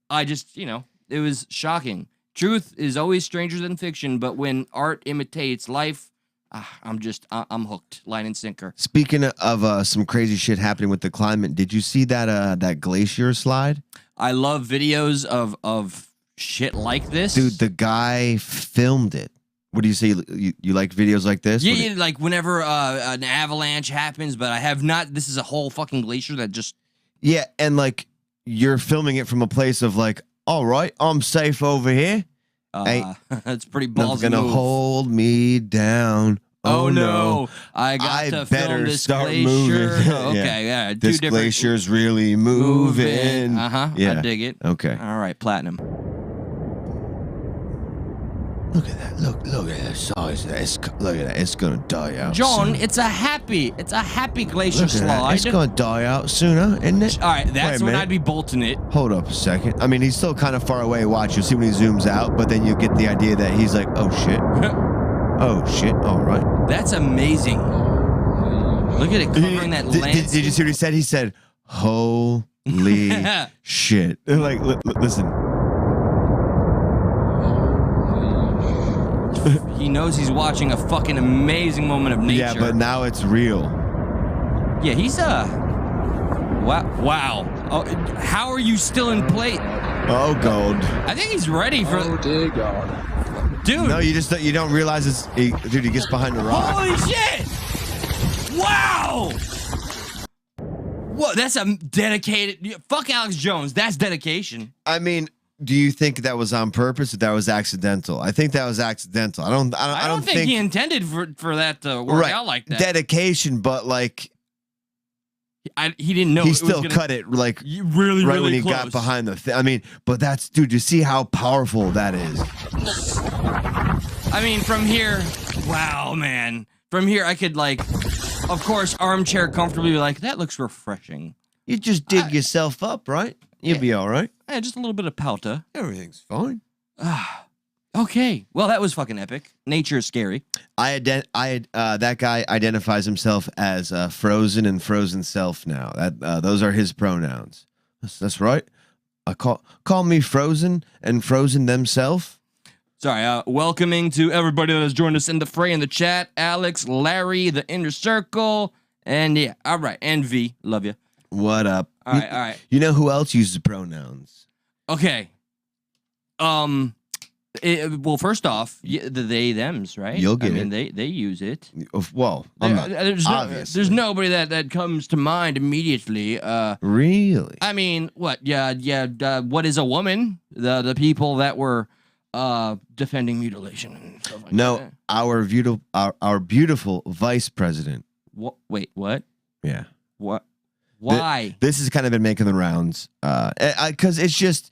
I just, it was shocking. Truth is always stranger than fiction, but when art imitates life, I'm hooked, line and sinker. Speaking of some crazy shit happening with the climate, did you see that glacier slide? I love videos of shit like this. Dude, the guy filmed it. What do you say? You like videos like this? Yeah, like whenever an avalanche happens, but I have not. This is a whole fucking glacier that just... Yeah, and like you're filming it from a place of like, all right, I'm safe over here. That's pretty ballsy. Gonna hold me down. Oh no! I got to film this glacier. Moving. Oh, okay, yeah. This glacier's really moving. Yeah, I dig it. Okay. All right, platinum. Look at that! Look at the size of that! Look at that! It's gonna die out. John, soon. it's a happy glacier slide. It's gonna die out sooner, isn't it? All right, that's when I'd be bolting it. Hold up a second. I mean, he's still kind of far away. Watch, you'll see when he zooms out, but then you get the idea that he's like, oh shit. Oh shit! All right. That's amazing. Look at it covering that landscape. Did you see what he said? He said, "Holy shit!" Like, listen. He knows he's watching a fucking amazing moment of nature. Yeah, but now it's real. Yeah, he's wow. Oh, how are you still in place? Oh god. I think he's ready for. Oh dear god. Dude. No, you don't realize dude, he gets behind the rock. Holy shit! Wow! Whoa, that's a dedicated... Fuck Alex Jones. That's dedication. I mean, do you think that was on purpose or that was accidental? I think that was accidental. I don't think he intended for that to work out like that. Dedication, but like... he didn't know. He still cut it like really right when he close. got behind the thing. I mean, but that's, dude, you see how powerful that is. I mean, from here, wow, man. From here, I could like, of course, armchair comfortably be like, that looks refreshing. You just dig yourself up, right? You'll be all right. Yeah, just a little bit of powder. Everything's fine. Okay. Well, that was fucking epic. Nature is scary. That guy identifies himself as Frozen and Frozen Self now. Those are his pronouns. That's right. Call me Frozen and Frozen themself. Sorry. Welcoming to everybody that has joined us in the fray in the chat. Alex, Larry, the Inner Circle, and yeah. All right. And V. Love you. What up? All right. You know who else uses pronouns? Okay. Well, first off, the they thems, right? You'll get it. They use it. Well, I'm not. There's nobody that comes to mind immediately. Really? I mean, what? Yeah. What is a woman? The people that were defending mutilation and stuff like that. Our beautiful vice president. What? Wait, what? Yeah. What? Why? This has kind of been making the rounds. Because it's just.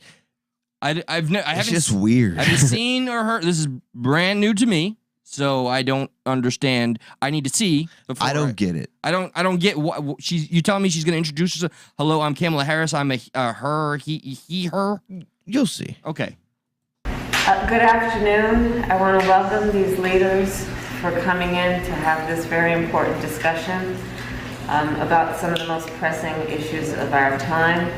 I haven't. It's just weird. I haven't seen or heard. This is brand new to me, so I don't understand. I need to see before. I don't get it. I don't get what she's. You telling me she's going to introduce herself? Hello, I'm Kamala Harris. I'm a her, he, her. You'll see. Okay. Good afternoon. I want to welcome these leaders for coming in to have this very important discussion about some of the most pressing issues of our time.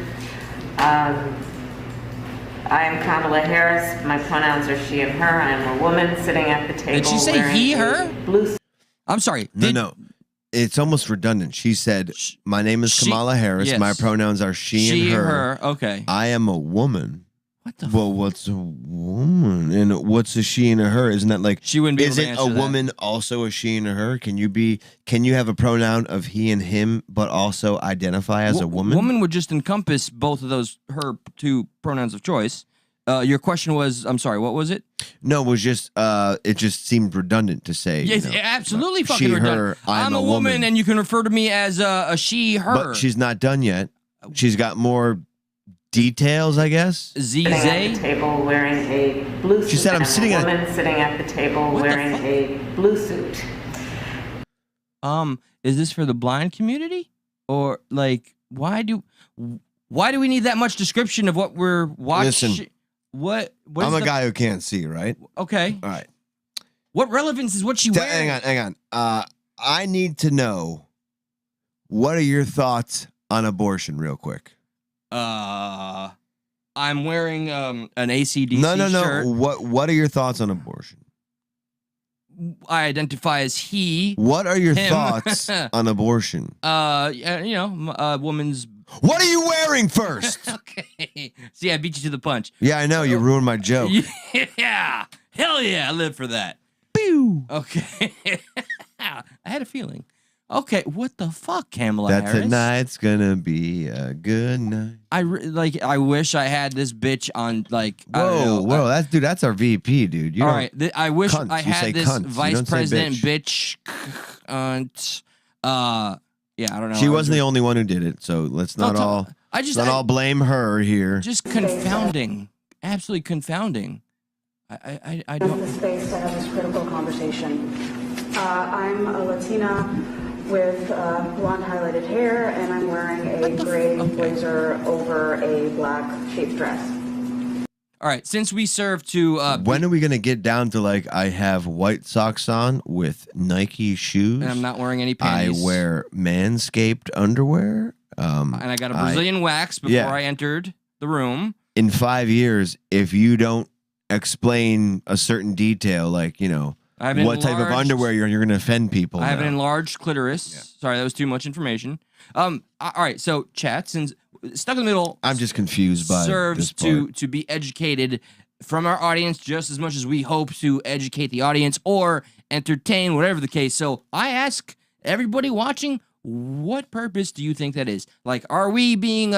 I am Kamala Harris. My pronouns are she and her. I am a woman sitting at the table. Did she say he, her? I'm sorry. No. It's almost redundant. She said, my name is Kamala Harris. Yes. My pronouns are she and her. Okay. I am a woman. What the Well, what's a woman? And what's a she and a her? Isn't that like... She wouldn't be able to Isn't answer a woman also a she and a her? Can you have a pronoun of he and him, but also identify as a woman? Woman would just encompass both of those, her two pronouns of choice. Your question was, I'm sorry, what was it? No, it was just it just seemed redundant to say. Yes, you know, absolutely she, fucking redundant. her, I'm a woman, and you can refer to me as a she, her. But she's not done yet. She's got more details, I guess. Sitting at the table wearing a blue suit. She said, "I'm sitting at." Woman sitting at the table wearing a blue suit. Is this for the blind community, or like why do we need that much description of what we're watching? Listen, what I'm a guy who can't see, right? Okay. All right. What relevance is what she wearing? Hang on. I need to know, what are your thoughts on abortion, real quick? I'm wearing an AC/DC shirt. No. What are your thoughts on abortion? I identify as he. What are your him. thoughts on abortion? You know, a woman's. What are you wearing first? Okay. See, I beat you to the punch. Yeah, I know. You ruined my joke. Yeah. Hell yeah, I live for that. Pew. Okay. I had a feeling. Okay, what the fuck, Kamala That Harris? tonight's gonna be a good night. I wish I had this bitch on, like, Whoa, that's our VP, dude. All right, I wish cunts. I You say had this cunts. You vice don't say president bitch. Yeah, I don't know. She wasn't the only one who did it, so let's not all blame her here. Just confounding, absolutely confounding. I don't. The space to have this critical conversation. I'm a Latina with blonde highlighted hair, and I'm wearing a gray blazer over a black sheath dress. All right, since we serve to... when are we going to get down to, like, I have white socks on with Nike shoes? And I'm not wearing any panties. I wear Manscaped underwear. And I got a Brazilian wax before I entered the room. In 5 years, if you don't explain a certain detail, like, you know, what type of underwear you're going to offend people. I have an enlarged clitoris. Yeah. Sorry, that was too much information. All right, so chat, since Stuck in the Middle, I'm just confused by serves this to be educated from our audience just as much as we hope to educate the audience or entertain, whatever the case. So I ask everybody watching, what purpose do you think that is? Like, are we being,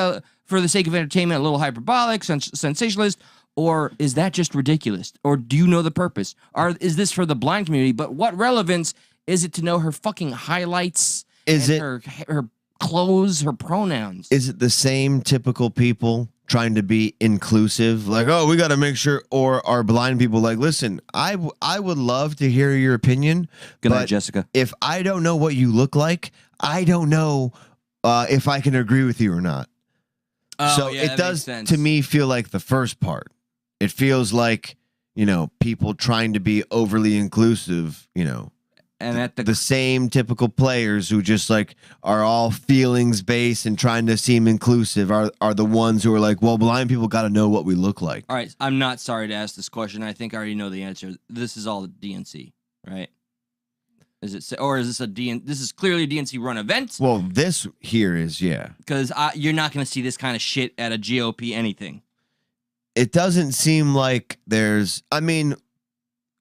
for the sake of entertainment, a little hyperbolic, sensationalist, or is that just ridiculous? Or do you know the purpose? Is this for the blind community? But what relevance is it to know her fucking highlights? Her clothes, her pronouns? Is it the same typical people trying to be inclusive? Like, oh, we got to make sure, or are blind people like, listen, I would love to hear your opinion. Good night, Jessica. If I don't know what you look like, I don't know if I can agree with you or not. Oh, so yeah, it does, to me, feel like the first part. It feels like, you know, people trying to be overly inclusive, you know. And at the same typical players who just like are all feelings based and trying to seem inclusive are the ones who are like, well, blind people got to know what we look like. All right, I'm not sorry to ask this question. I think I already know the answer. This is all DNC, right? Is it, or is this a DNC? This is clearly a DNC run event. Well, this here is, yeah, because you're not going to see this kind of shit at a GOP anything. It doesn't seem like there's. I mean,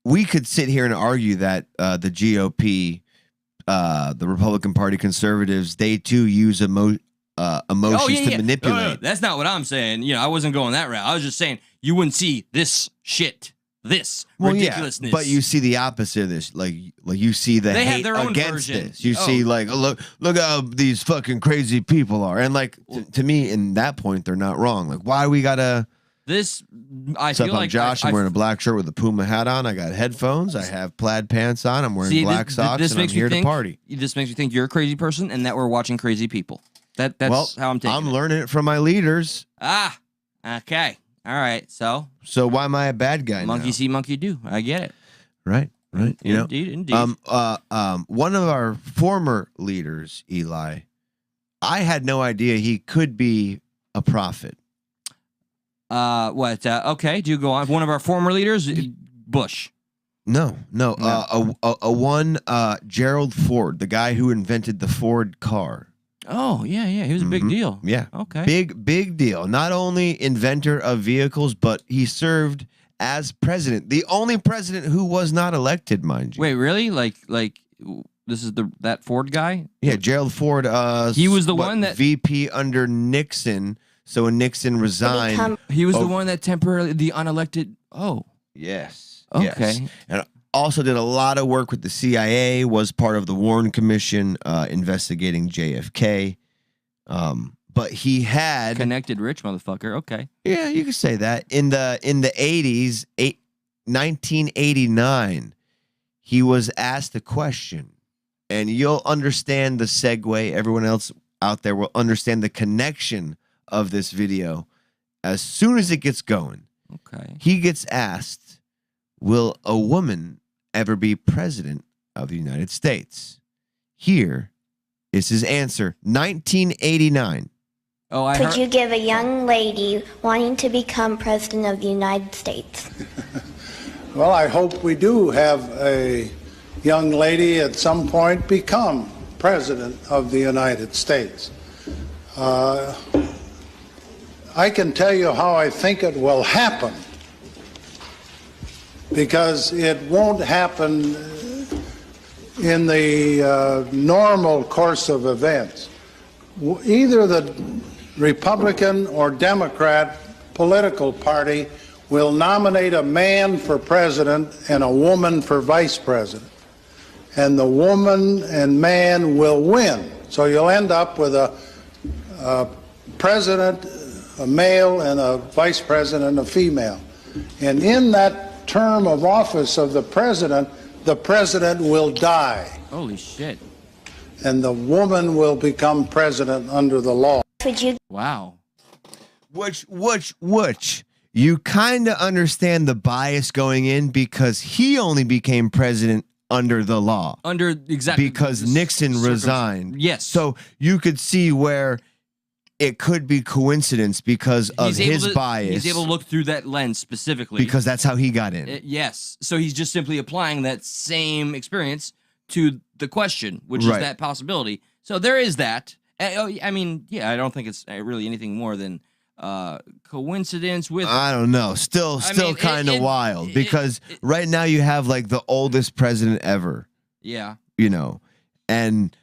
we could sit here and argue that the GOP, the Republican Party conservatives, they too use emotions to manipulate. No, that's not what I'm saying. You know, I wasn't going that route. I was just saying you wouldn't see this shit, this ridiculousness. Yeah, but you see the opposite of this. Like you see the hate against this. You see like, look how these fucking crazy people are. And like to me, in that point, they're not wrong. Like, why we gotta. I feel like I'm Josh. I'm wearing a black shirt with a Puma hat on. I got headphones. I have plaid pants on. I'm wearing black socks, and I'm here to party. This makes me think you're a crazy person and that we're watching crazy people. That's how I'm taking it. I'm learning it from my leaders. Okay. All right. So why am I a bad guy monkey now? see, monkey do. I get it. Right. You know, indeed. One of our former leaders, Eli, I had no idea he could be a prophet. Okay, do go on. One of our former leaders, Bush. No. Gerald Ford, the guy who invented the Ford car. Oh, yeah. He was a big deal. Yeah. Okay. Big deal. Not only inventor of vehicles, but he served as president. The only president who was not elected, mind you. Wait, really? Like this is that Ford guy? Yeah, Gerald Ford. He was the one that VP under Nixon. So when Nixon resigned, he was the one that temporarily the unelected. Oh, yes. Okay. Yes. And also did a lot of work with the CIA. Was part of the Warren Commission investigating JFK. But he had connected rich motherfucker. Okay. Yeah, you could say that. In the 80s, 1989, he was asked a question, and you'll understand the segue. Everyone else out there will understand the connection of this video as soon as it gets going. Okay. He gets asked, will a woman ever be president of the United States? Here is his answer, 1989. Oh, I Could you give a young lady wanting to become president of the United States? Well, I hope we do have a young lady at some point become president of the United States. I can tell you how I think it will happen, because it won't happen in the normal course of events. Either the Republican or Democrat political party will nominate a man for president and a woman for vice president. And the woman and man will win. So you'll end up with a president, a male, and a vice president, a female. And in that term of office of the president will die. Holy shit. And the woman will become president under the law. Wow. Which you kind of understand the bias going in, because he only became president under the law. Under exactly. Because Nixon resigned. Yes. So you could see where it could be coincidence because of his bias. He's able to look through that lens specifically. Because that's how he got in. Yes. So he's just simply applying that same experience to the question, which is that possibility. So there is that. I mean, yeah, I don't think it's really anything more than coincidence with. I don't know. Still kind of wild, because right now you have like the oldest president ever. Yeah. You know, and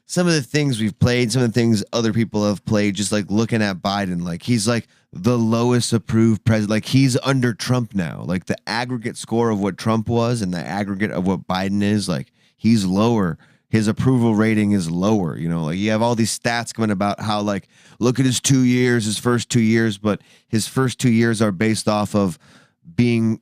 some of the things we've played, some of the things other people have played, just like looking at Biden, like he's like the lowest approved president. Like he's under Trump now. Like the aggregate score of what Trump was and the aggregate of what Biden is, like he's lower. His approval rating is lower. You know, like you have all these stats coming about how, like, look at his 2 years, his first 2 years, but his first 2 years are based off of being,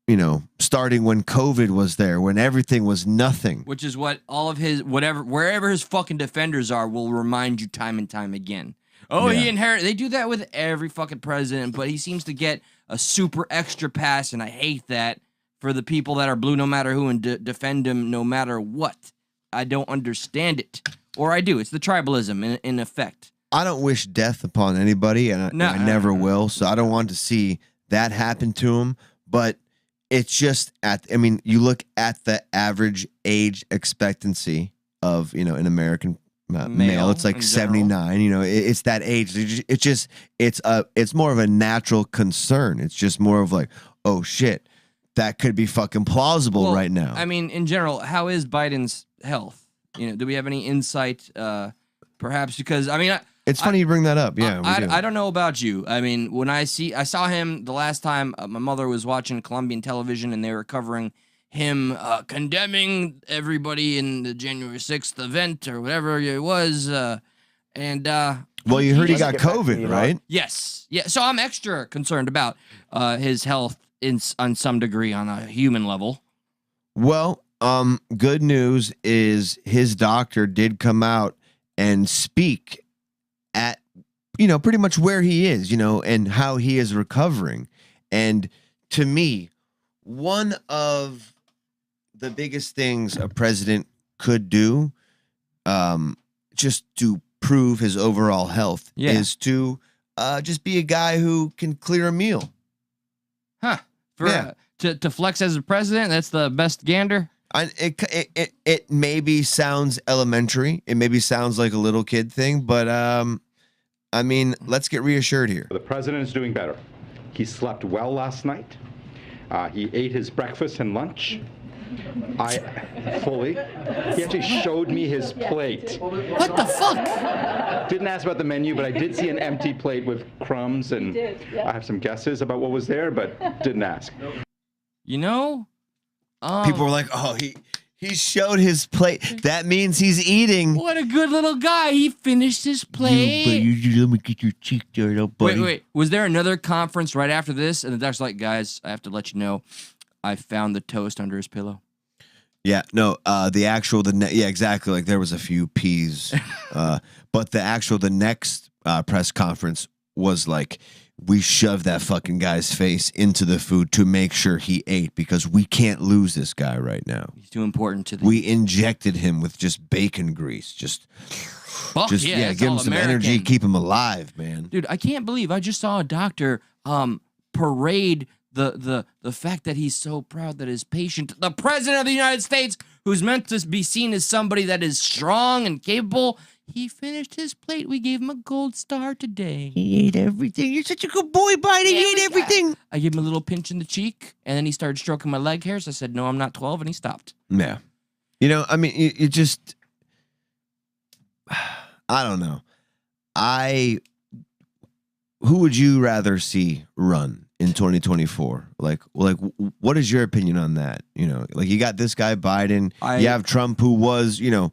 you know, starting when COVID was there, when everything was nothing. Which is what all of his, wherever his fucking defenders are, will remind you time and time again. Oh, he inherited. They do that with every fucking president, but he seems to get a super extra pass, and I hate that for the people that are blue no matter who and defend him no matter what. I don't understand it. Or I do. It's the tribalism in effect. I don't wish death upon anybody, and I never will, so I don't want to see that happen to him. But it's just you look at the average age expectancy of, you know, an American male, it's like 79. You know, it's that age. It's more of a natural concern. It's just more of like, oh shit, that could be fucking plausible right now. I mean, in general, how is Biden's health? You know, do we have any insight? Perhaps because it's funny you bring that up. Yeah, I don't know about you. I mean, when I saw him the last time, my mother was watching Colombian television and they were covering him condemning everybody in the January 6th event or whatever it was, well, you heard he got COVID, right? Yes, yeah. So I'm extra concerned about his health on some degree on a human level. Well, good news is his doctor did come out and speak at, you know, pretty much where he is, you know, and how he is recovering. And to me, one of the biggest things a president could do, just to prove his overall health, is to just be a guy who can clear a meal. Huh. To flex as a president, that's the best gander? It maybe sounds elementary. It maybe sounds like a little kid thing, but I mean, let's get reassured here. The president is doing better. He slept well last night. He ate his breakfast and lunch. I fully. He actually showed me his plate. What the fuck? Didn't ask about the menu, but I did see an empty plate with crumbs, and I have some guesses about what was there, but didn't ask. You know, People were like, "Oh, he showed his plate. That means he's eating." what a good little guy. He finished his plate. You let me get your cheek there, little buddy. Wait. Was there another conference right after this? And the doctor's like, guys, I have to let you know, I found the toast under his pillow. Yeah, no, yeah, exactly. Like there was a few peas, but the next press conference was like, we shoved that fucking guy's face into the food to make sure he ate because we can't lose this guy right now. He's too important to We injected him with just bacon grease, give him some energy, keep him alive, man. Dude, I can't believe I just saw a doctor parade the fact that he's so proud that his patient, the president of the United States, who's meant to be seen as somebody that is strong and capable, he finished his plate. We gave him a gold star today. He ate everything. You're such a good boy, Biden. He ate everything. I gave him a little pinch in the cheek, and then he started stroking my leg hairs. I said, no, I'm not 12, and he stopped. Yeah. You know, I mean, it just, I don't know. Who would you rather see run in 2024? Like, what is your opinion on that? You know, like you got this guy Biden, you have Trump, who was, you know,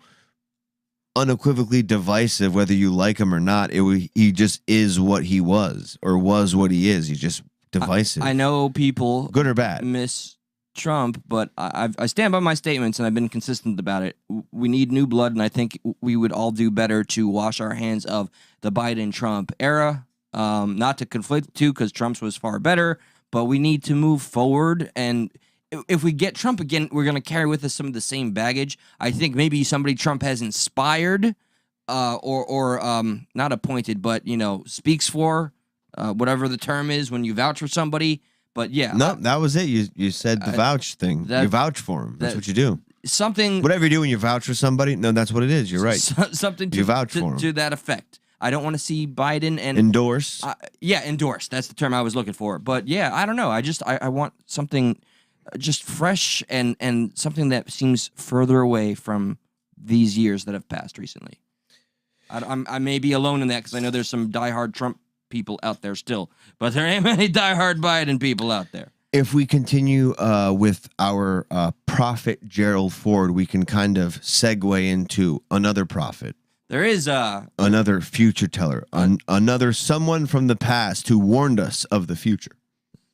unequivocally divisive, whether you like him or not. He just is what he was, or was what he is. He's just divisive. I know people, good or bad, miss Trump, but I stand by my statements, and I've been consistent about it. We need new blood, and I think we would all do better to wash our hands of the Biden-Trump era. Not to conflict the two, because Trump's was far better, but we need to move forward. And if we get Trump again, we're going to carry with us some of the same baggage. I think maybe somebody Trump has inspired, or not appointed, but, you know, speaks for, whatever the term is when you vouch for somebody. But yeah. No, that was it. You said the vouch thing. You vouch for him. That's what you do. Whatever you do when you vouch for somebody, no, that's what it is. You're right. Something you vouch for him. To that effect. I don't want to see Biden and endorse. Endorse. That's the term I was looking for. But yeah, I don't know. I want something just fresh and something that seems further away from these years that have passed recently. I may be alone in that, because I know there's some diehard Trump people out there still, but there ain't many diehard Biden people out there. If we continue with our prophet Gerald Ford, we can kind of segue into another prophet. There is another future teller, another someone from the past who warned us of the future.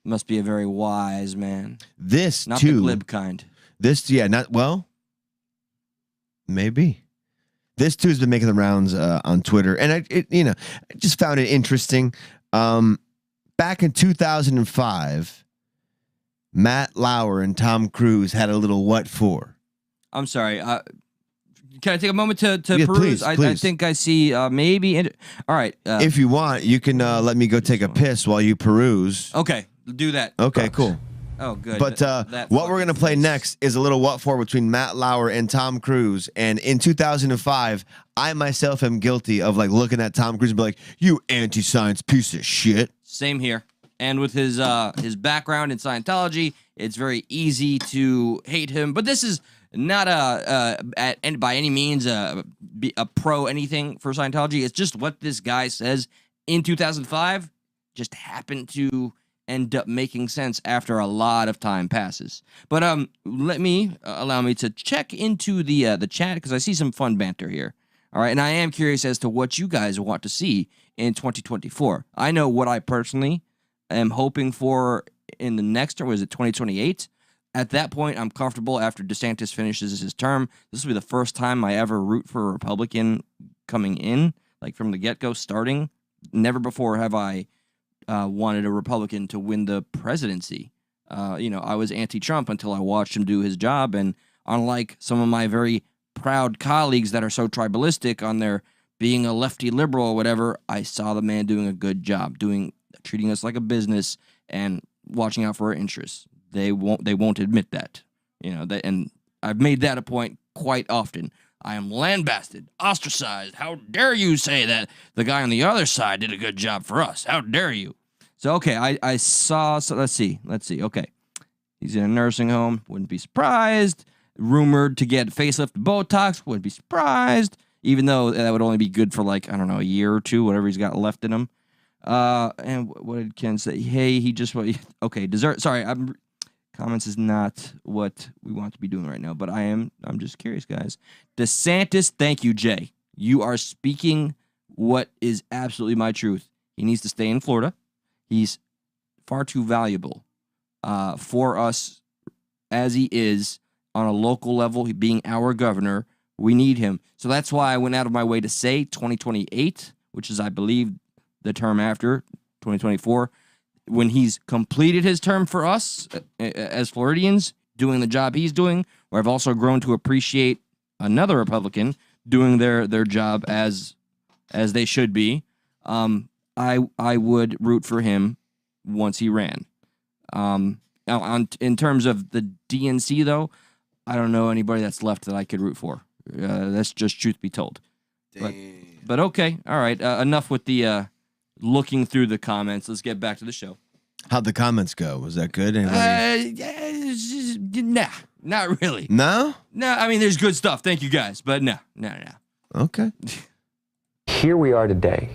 Must be a very wise man. This not too, the glib kind. Maybe. This too has been making the rounds on Twitter, and I just found it interesting. Back in 2005, Matt Lauer and Tom Cruise had a little what for? I'm sorry. Can I take a moment to Please. peruse? I think I see maybe. All right. If you want, you can let me go take a piss while you peruse. Okay, do that. Okay, cool. Oh, good. But what we're going to play next is a little what for between Matt Lauer and Tom Cruise. And in 2005, I myself am guilty of like looking at Tom Cruise and be like, you anti-science piece of shit. Same here. And with his background in Scientology, it's very easy to hate him. But this is not by any means a pro anything for Scientology. It's just what this guy says in 2005 just happened to end up making sense after a lot of time passes. But allow me to check into the chat, because I see some fun banter here. All right, and I am curious as to what you guys want to see in 2024. I know what I personally am hoping for in the next term. Was it 2028? At that point, I'm comfortable after DeSantis finishes his term. This will be the first time I ever root for a Republican coming in, like from the get-go starting. Never before have I wanted a Republican to win the presidency. I was anti-Trump until I watched him do his job, and unlike some of my very proud colleagues that are so tribalistic on their being a lefty liberal or whatever, I saw the man doing a good job, treating us like a business and watching out for our interests. They won't admit that, and I've made that a point quite often. I am lambasted, ostracized. How dare you say that the guy on the other side did a good job for us? How dare you? So, okay, I saw, so let's see. Okay. He's in a nursing home. Wouldn't be surprised. Rumored to get facelift Botox. Wouldn't be surprised. Even though that would only be good for like, I don't know, a year or two, whatever he's got left in him. And what did Ken say? Hey, he just... Okay, dessert. Sorry, comments is not what we want to be doing right now, but I'm just curious, guys. DeSantis, thank you, Jay. You are speaking what is absolutely my truth. He needs to stay in Florida. He's far too valuable for us as he is on a local level, he being our governor. We need him. So that's why I went out of my way to say 2028, which is, I believe, the term after 2024, when he's completed his term for us as Floridians, doing the job he's doing, where I've also grown to appreciate another Republican doing their job as they should be. I would root for him once he ran. Now, in terms of the DNC, though, I don't know anybody that's left that I could root for. That's just truth be told. But okay, all right. Enough with the looking through the comments. Let's get back to the show. How'd the comments go? Was that good? Nah, not really. No? No, I mean, there's good stuff. Thank you, guys. But no. Okay. Here we are today,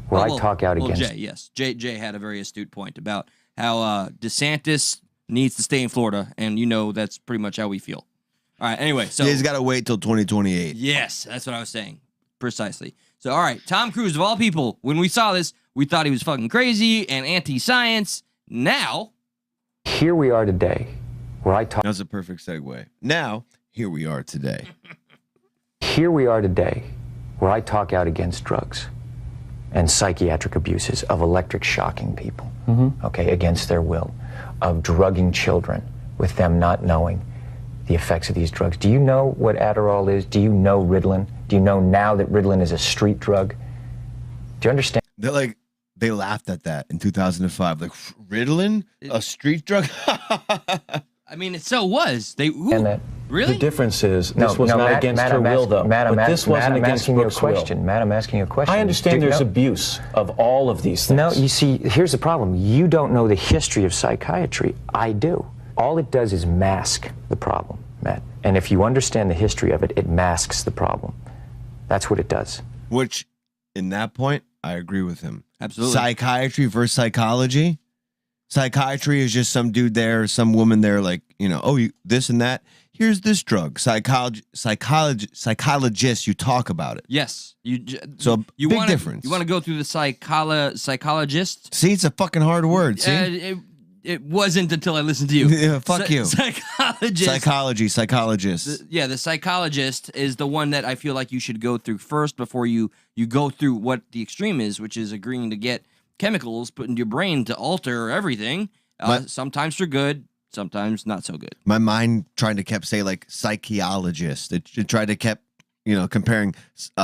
where I talk out against... Jay, yes. Jay had a very astute point about how DeSantis needs to stay in Florida, and that's pretty much how we feel. All right, anyway, so... He's got to wait till 2028. Yes, that's what I was saying. Precisely. So, all right, Tom Cruise, of all people, when we saw this, we thought he was fucking crazy and anti-science. Now... Here we are today, where I talk... That's a perfect segue. Now, here we are today. Here we are today, where I talk out against drugs and psychiatric abuses of electric shocking people, okay, against their will, of drugging children with them not knowing the effects of these drugs. Do you know what Adderall is? Do you know Ritalin? Do you know now that Ritalin is a street drug? Do you understand? They laughed at that in 2005. Like, Ritalin? A street drug? I mean, it so was. Really? The difference is this was not against her will, though. But this wasn't against Brooke's will. Matt, I'm asking you a question. I understand there's abuse of all of these things. No, you see, here's the problem. You don't know the history of psychiatry. I do. All it does is mask the problem, Matt. And if you understand the history of it, it masks the problem. That's what it does. Which, in that point, I agree with him. Absolutely. Psychiatry versus psychology. Psychiatry is just some dude there, some woman there, like, this and that. Here's this drug. Psychologists, you talk about it. Yes. Big difference. You want to go through the psychologist? See, it's a fucking hard word. See? It wasn't until I listened to you. Yeah, fuck you. Psychologist. Psychologist. The psychologist is the one that I feel like you should go through first before you go through what the extreme is, which is agreeing to get chemicals put into your brain to alter everything. Sometimes for good, sometimes not so good. My mind tried to kept say like psychologist. It tried to kept comparing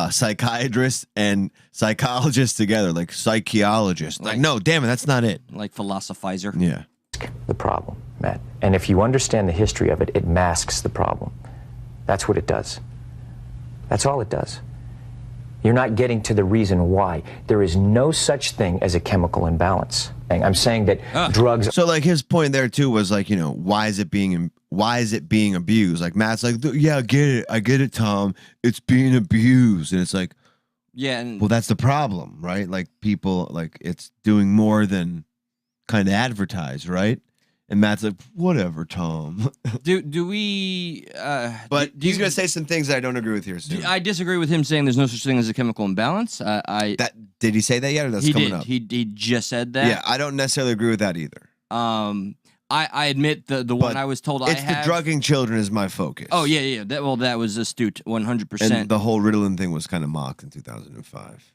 psychiatrist and psychologist together, like psychologist. Like, no, damn it, that's not it. Like philosophizer. Yeah. The problem, Matt. And if you understand the history of it, it masks the problem. That's what it does. That's all it does. You're not getting to the reason why. There is no such thing as a chemical imbalance. I'm saying that drugs... So, like, his point there, too, was, like, why is it being abused? Like, Matt's like, yeah, I get it, Tom. It's being abused. And it's like, yeah, well, that's the problem, right? Like, people, like, it's doing more than kind of advertise, right? And Matt's like, whatever, Tom. Do we... but he's going to say some things that I don't agree with here soon. I disagree with him saying there's no such thing as a chemical imbalance. Did he say that yet, or that's coming up? He just said that. Yeah, I don't necessarily agree with that either. I admit the one I was told I have... It's the drugging children is my focus. Oh, yeah. That was astute, 100%. And the whole Ritalin thing was kind of mocked in 2005.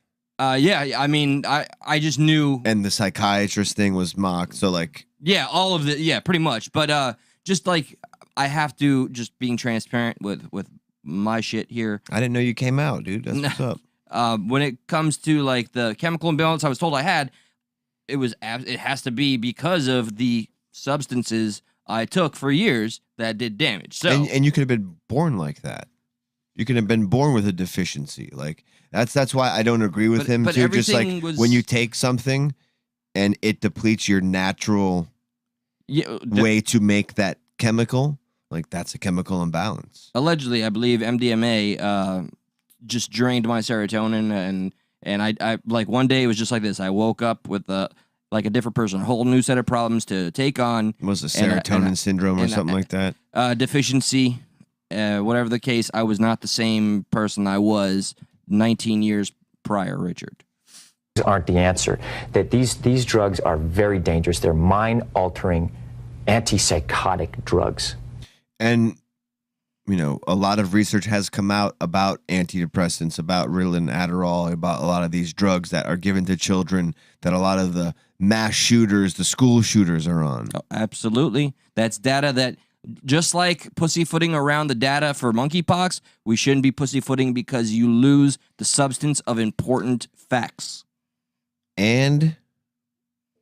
Yeah, I mean, I just knew... And the psychiatrist thing was mocked, so like... Yeah, all of it, pretty much. But just like, I have to, just being transparent with my shit here. I didn't know you came out, dude. That's what's up. When it comes to like the chemical imbalance I was told I had, it has to be because of the substances I took for years that did damage. So and you could have been born like that. You could have been born with a deficiency. Like that's why I don't agree with him too. Just like when you take something and it depletes your natural way to make that chemical. Like, that's a chemical imbalance. Allegedly, I believe MDMA just drained my serotonin, and I like one day it was just like this. I woke up with like a different person, a whole new set of problems to take on. Was it serotonin syndrome or something like that? Deficiency, whatever the case. I was not the same person I was 19 years prior, Richard. Aren't the answer. That these drugs are very dangerous. They're mind-altering, antipsychotic drugs. And, you know, a lot of research has come out about antidepressants, about Ritalin, Adderall, about a lot of these drugs that are given to children that a lot of the mass shooters, the school shooters are on. Oh, absolutely. That's data that, just like pussyfooting around the data for monkeypox, we shouldn't be pussyfooting because you lose the substance of important facts. And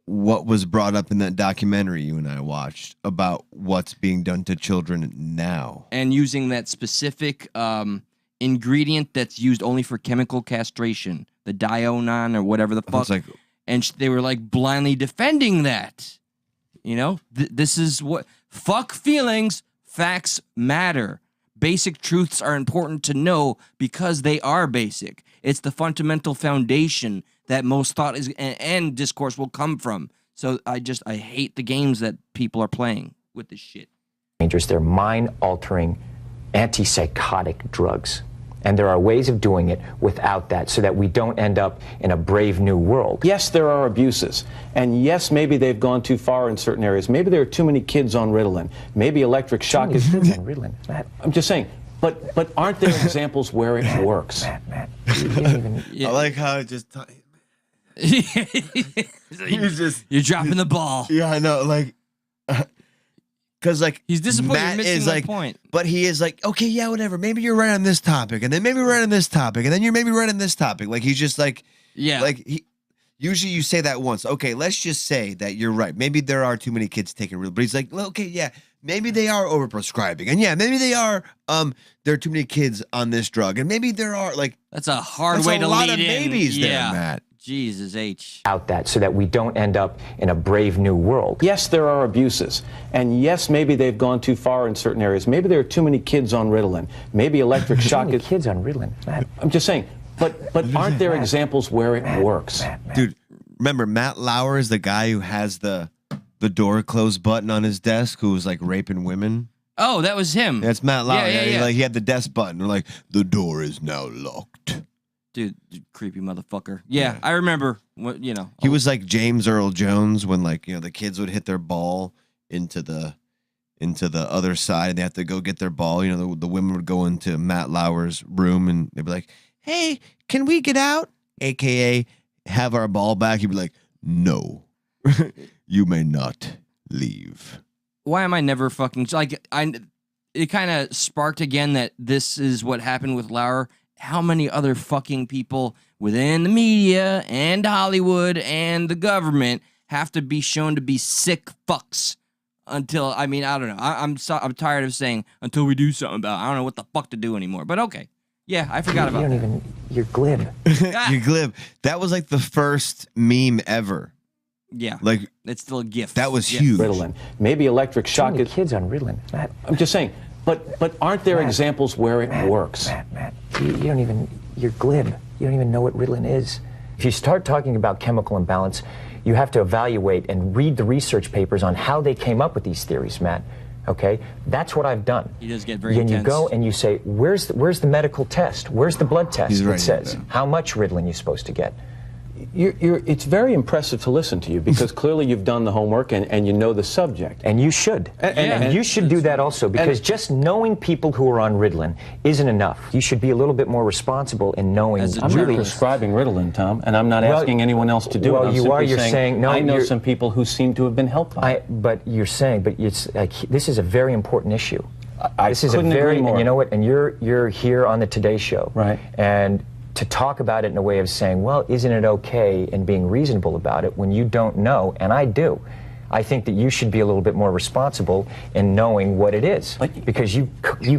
what was brought up in that documentary you and I watched about what's being done to children now. And using that specific ingredient that's used only for chemical castration, the dionon or whatever the fuck. Like, and they were like blindly defending that. You know, this is what, fuck feelings, facts matter. Basic truths are important to know because they are basic. It's the fundamental foundation that most thought is and discourse will come from. So I hate the games that people are playing with this shit. Dangerous. They're mind-altering, antipsychotic drugs. And there are ways of doing it without that so that we don't end up in a brave new world. Yes, there are abuses. And yes, maybe they've gone too far in certain areas. Maybe there are too many kids on Ritalin. Maybe electric shock is... on Ritalin. Matt. I'm just saying. But aren't there examples where it works? Matt. I like how it just... You're dropping the ball. Yeah, I know. Like... Because, like, he's disappointed. Matt missing is my like, point. But he is like, okay, yeah, whatever. Maybe you're right on this topic, and then maybe right on this topic, and then you're maybe right on this topic. Like, he's just like, yeah. Like, usually you say that once. Okay, let's just say that you're right. Maybe there are too many kids taking real, but he's like, well, okay, yeah, maybe they are overprescribing, and yeah, maybe they are. There are too many kids on this drug, and maybe there are like. That's a hard way to lead in. A lot of babies there, Matt. Jesus H. Out that so that we don't end up in a brave new world. Yes, there are abuses. And yes, maybe they've gone too far in certain areas. Maybe there are too many kids on Ritalin. Maybe electric shock is... kids on Ritalin. Matt. I'm just saying. But aren't there examples where it works? Dude, remember Matt Lauer is the guy who has the door closed button on his desk who was like raping women? Oh, that was him. That's Matt Lauer. Yeah. Like, he had the desk button. They're like, the door is now locked. Dude, creepy motherfucker. Yeah, I remember. You know, he was like James Earl Jones when, like, you know, the kids would hit their ball into the other side and they have to go get their ball. You know, the women would go into Matt Lauer's room and they'd be like, "Hey, can we get out?" AKA have our ball back. He'd be like, "No, you may not leave." Why am I never fucking like it kind of sparked again that this is what happened with Lauer. How many other fucking people within the media and Hollywood and the government have to be shown to be sick fucks until, I mean, I don't know. I'm tired of saying until we do something about it. I don't know what the fuck to do anymore. But okay. Yeah, I forgot about that. You're glib. You're glib. That was like the first meme ever. Yeah. Like, it's still a gift. That was huge. Ritalin. Maybe electric shock is... kids on Ritalin. Matt. I'm just saying. But aren't there examples where it works? Matt. You're glib. You don't even know what Ritalin is. If you start talking about chemical imbalance, you have to evaluate and read the research papers on how they came up with these theories, Matt. Okay? That's what I've done. He does get very intense. And you go and you say, where's the medical test? Where's the blood test that says how much Ritalin you're supposed to get? It's very impressive to listen to you because clearly you've done the homework and you know the subject. And you should. And you should do that also because just knowing people who are on Ritalin isn't enough. You should be a little bit more responsible in knowing. I'm not prescribing Ritalin, Tom, and I'm not asking anyone else to do it. Well, you are. You're saying no. I know some people who seem to have been helped by it. But it's like this is a very important issue. This is a very, and you know what? And you're here on the Today Show, right? And to talk about it in a way of saying, well, isn't it okay, and being reasonable about it when you don't know, and I do. I think that you should be a little bit more responsible in knowing what it is, because you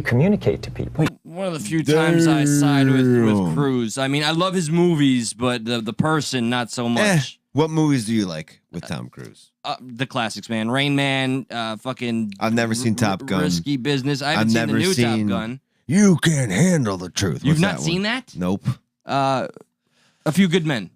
communicate to people. One of the few times I side with Cruise. I mean, I love his movies, but the person, not so much. What movies do you like with Tom Cruise? The classics, man. Rain Man, fucking. I've never seen Top Gun. Risky Business. I haven't seen the new Top Gun. You Can't Handle the Truth. You've What's not that seen one? that? Nope. A Few Good Men.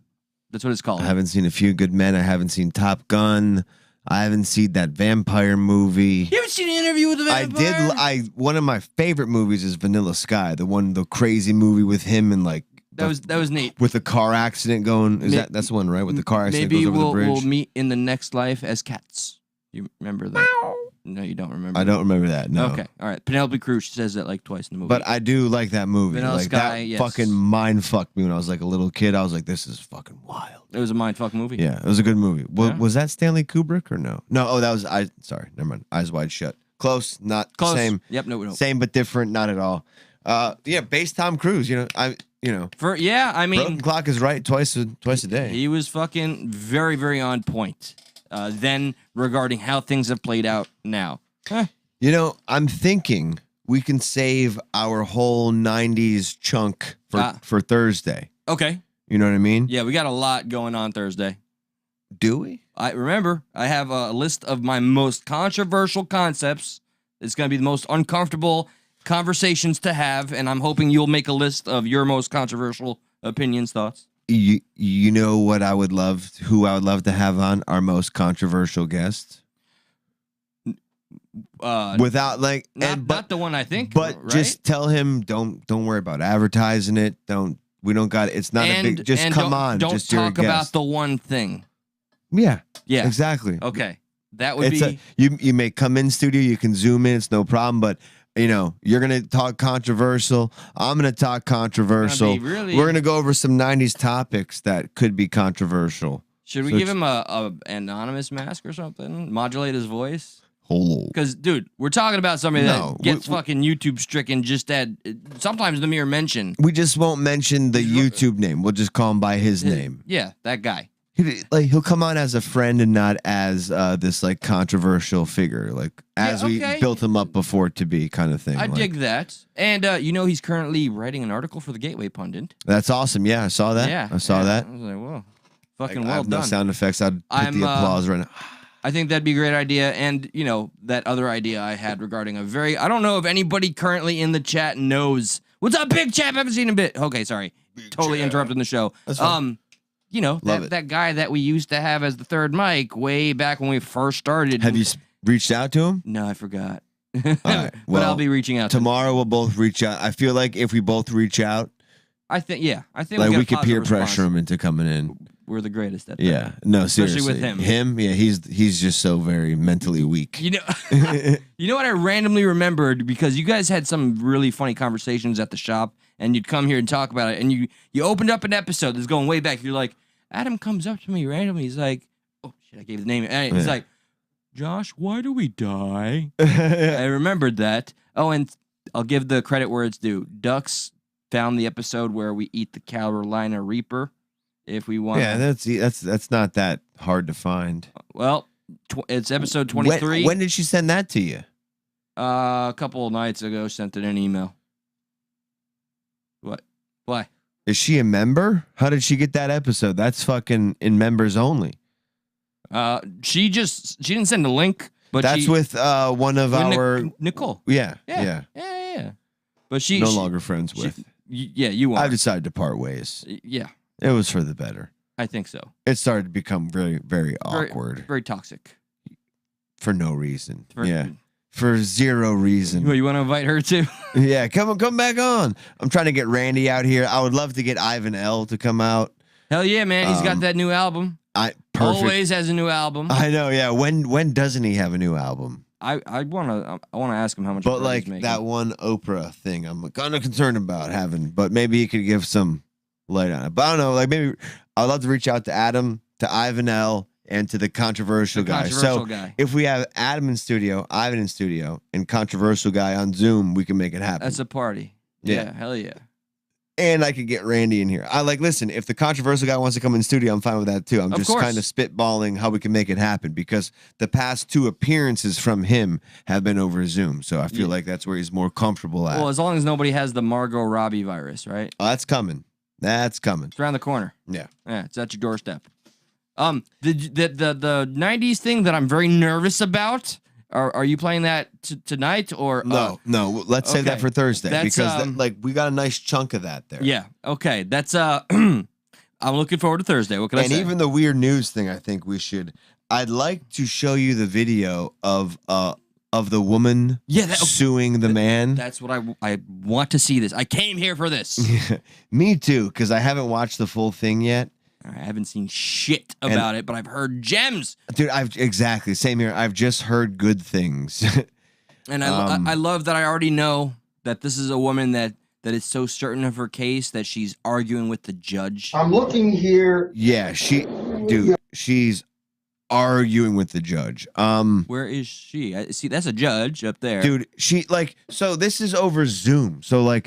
That's what it's called. I haven't seen A Few Good Men. I haven't seen Top Gun. I haven't seen that vampire movie. You haven't seen an Interview with the Vampire? One of my favorite movies is Vanilla Sky, the crazy movie with him and like. That was neat. With the car accident going. That's the one, right? With the car accident Maybe goes over the bridge. we'll meet in the next life as cats. You remember that? No, you don't remember. I don't remember that. No. Okay, all right. Penelope Cruz says that like twice in the movie. But I do like that movie. Vanilla like Sky, that yes. fucking mind fucked me when I was like a little kid. I was like, this is fucking wild. It was a mind fuck movie. Yeah, it was a good movie. Yeah. Was that Stanley Kubrick or no? No, that was sorry, never mind. Eyes Wide Shut. Close, not Close. same. Yep, no. Same but different, not at all. Based Tom Cruise, I mean Broken Clock is right twice a day. He was fucking very, very on point. Then regarding how things have played out now. I'm thinking we can save our whole 90s chunk for Thursday. Okay. You know what I mean? Yeah, we got a lot going on Thursday. Do we? I have a list of my most controversial concepts. It's going to be the most uncomfortable conversations to have, and I'm hoping you'll make a list of your most controversial opinions, thoughts. You know what I would love, who I would love to have on our most controversial guest? Without like, not the one I think, but right? just tell him don't worry about advertising it. We don't got it. It's not a big. Just come on. Don't just talk about the one thing. Yeah. Yeah. Exactly. Okay. That would be. You may come in studio. You can zoom in. It's no problem. But you're gonna talk controversial. I'm gonna talk controversial. We're gonna go over some '90s topics that could be controversial. Should we give him a anonymous mask or something? Modulate his voice. Hello. Because, dude, we're talking about somebody that gets fucking YouTube stricken just at sometimes the mere mention. We just won't mention the YouTube name. We'll just call him by his name. Yeah, that guy. He'll come on as a friend and not as this like controversial figure, like as we built him up before to be, kind of thing. I dig that. And he's currently writing an article for the Gateway Pundit. That's awesome. Yeah, I saw that. Yeah, I saw that. I was like, whoa, fucking I well have done. no sound effects. I'd hit the applause right now. I think that'd be a great idea. And, that other idea I had regarding I don't know if anybody currently in the chat knows. What's up, Big Chap? Haven't seen a bit. Okay, sorry. Totally interrupting the show. That's fine. That guy that we used to have as the third mic way back when we first started. Have you reached out to him? No, I forgot. All right. But I'll be reaching out tomorrow. We'll both reach out. I feel like if we both reach out, I think like we could peer pressure him into coming in. We're the greatest at that. Yeah, no, seriously. Especially with him. Yeah, he's just so very mentally weak. You know what I randomly remembered, because you guys had some really funny conversations at the shop, and you'd come here and talk about it, and you opened up an episode that's going way back. You're like, Adam comes up to me randomly. He's like, oh shit, I gave the name. And he's like, Josh, why do we die? I remembered that. Oh, and I'll give the credit where it's due. Ducks found the episode where we eat the Carolina Reaper. If we want, yeah, that's not that hard to find. Well, it's episode 23. When did she send that to you? A couple of nights ago. Sent it in an email. What? Why? Is she a member? How did she get that episode? That's fucking in members only. She didn't send a link, but that's with one of our Nicole. Yeah. But she's no longer friends with. You are. I've decided to part ways. Yeah. It was for the better. I think so. It started to become very, very awkward. Very toxic. For no reason. For zero reason. Well, you want to invite her too? Yeah, come back on. I'm trying to get Randy out here. I would love to get Ivan L to come out. Hell yeah, man. He's got that new album. Perfect. Always has a new album. I know, yeah. When doesn't he have a new album? I want to ask him how much. But like that one Oprah thing, I'm kind of concerned about having. But maybe he could give some light on it. But I don't know. Like maybe I'd love to reach out to Adam, to Ivan L, and to the controversial guy. If we have Adam in studio, Ivan in studio, and controversial guy on Zoom, we can make it happen. That's a party. Yeah, hell yeah. And I could get Randy in here. Listen, if the controversial guy wants to come in studio, I'm fine with that too. I'm just kind of spitballing how we can make it happen, because the past 2 appearances from him have been over Zoom. So I feel like that's where he's more comfortable at. Well, as long as nobody has the Margot Robbie virus, right? Oh, that's coming. That's coming. It's around the corner. Yeah. Yeah, it's at your doorstep. The 90s thing that I'm very nervous about. Are you playing that tonight or no? Let's save that for Thursday because we got a nice chunk of that there. Yeah. Okay. That's I'm looking forward to Thursday. What can I say? And even the weird news thing, I think I'd like to show you the video of the woman suing the man. That's what I want to see this. I came here for this. Me too, because I haven't watched the full thing yet. I haven't seen shit about it, but I've heard gems. Dude, exactly same here. I've just heard good things. And I love that I already know that this is a woman that is so certain of her case that she's arguing with the judge. I'm looking here. Yeah, she's arguing with the judge. Where is she? See, that's a judge up there. Dude, so this is over Zoom. So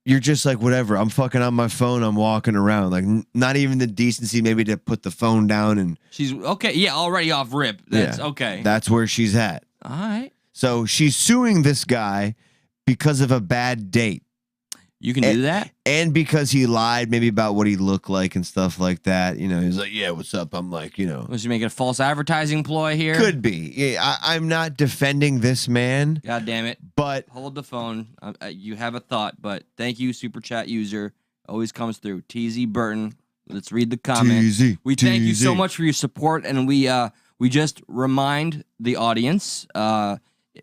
you're just like, whatever, I'm fucking on my phone, I'm walking around. Like, not even the decency maybe to put the phone down and... She's, okay, yeah, already off rip. That's okay. That's where she's at. All right. So she's suing this guy because of a bad date. You can do that? And because he lied maybe about what he looked like and stuff like that. You know, he's like, yeah, what's up? I'm like, Was he making a false advertising ploy here? Could be. Yeah, I'm not defending this man. God damn it. But hold the phone. You have a thought, but thank you, Super Chat user. Always comes through. TZ Burton. Let's read the comment. We thank you so much for your support, and we just remind the audience,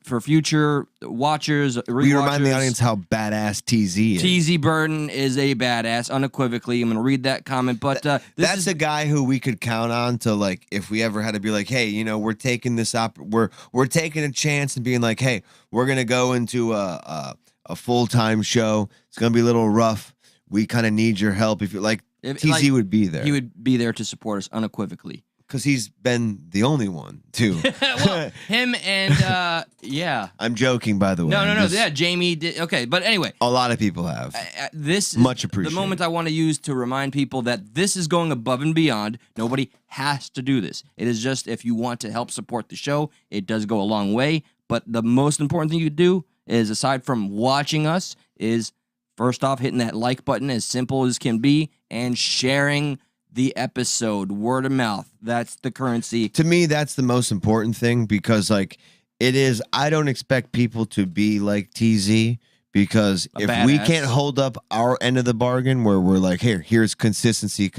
for future watchers, we remind the audience how badass TZ is. TZ Burton is a badass, unequivocally. I'm going to read that comment, but that's a guy who we could count on to, if we ever had to be like, hey, we're taking this we're taking a chance and being like, hey, we're going to go into a full-time show. It's going to be a little rough. We kind of need your help. If you're TZ would be there. He would be there to support us unequivocally. Because he's been the only one, too. Well, him and, yeah. I'm joking, by the way. No. Yeah, Jamie did. Okay, but anyway. A lot of people have. This much is appreciated. the moment I want to use to remind people that this is going above and beyond. Nobody has to do this. It is just if you want to help support the show, it does go a long way. But the most important thing you could do is, aside from watching us, is first off hitting that like button, as simple as can be, and sharing the episode, word of mouth. That's the currency. To me, that's the most important thing because, it is. I don't expect people to be like TZ because if we can't hold up our end of the bargain, where we're like, here's consistency.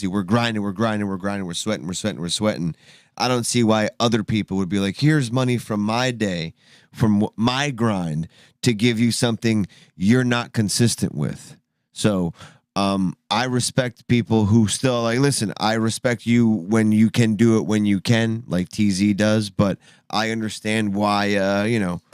We're grinding. We're sweating. I don't see why other people would be like, here's money from my day, from my grind, to give you something you're not consistent with. So. I respect people who still listen, I respect you when you can do it when you can, like TZ does, but I understand why,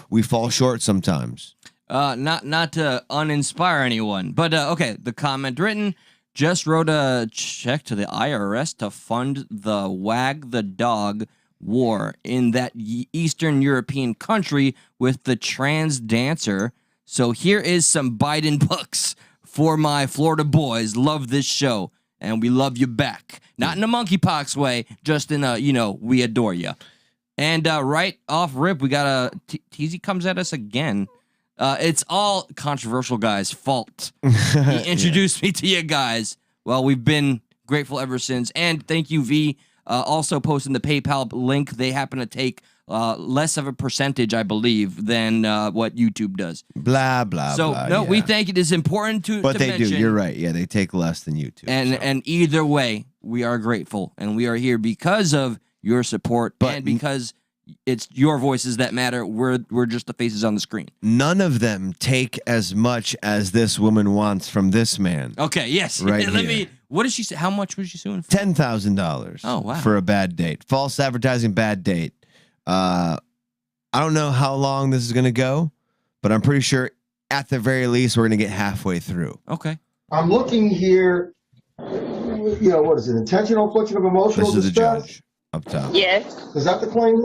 we fall short sometimes. Not to uninspire anyone, but, okay, the comment written, just wrote a check to the IRS to fund the Wag the Dog war in that Eastern European country with the trans dancer. So here is some Biden bucks. For my Florida boys, love this show, and we love you back. Not in a monkeypox way, just in a, we adore you. And right off rip, we got TZ comes at us again. It's all controversial guy's fault. He introduced me to you guys. Well, we've been grateful ever since. And thank you, V. Also posting the PayPal link. They happen to take less of a percentage, I believe, than what YouTube does. Blah, blah, so, blah. No, we think it is important to But they mention. do. You're right. Yeah, they take less than YouTube. And either way, we are grateful. And we are here because of your support and because it's your voices that matter. We're just the faces on the screen. None of them take as much as this woman wants from this man. Okay, yes. Right what did she say? How much was she suing for? $10,000. Oh, wow. For a bad date. False advertising, bad date. I don't know how long this is going to go, but I'm pretty sure at the very least we're going to get halfway through. Okay. I'm looking here, what is it, intentional infliction of emotional distress? This is the judge up top. Yes. Is that the claim?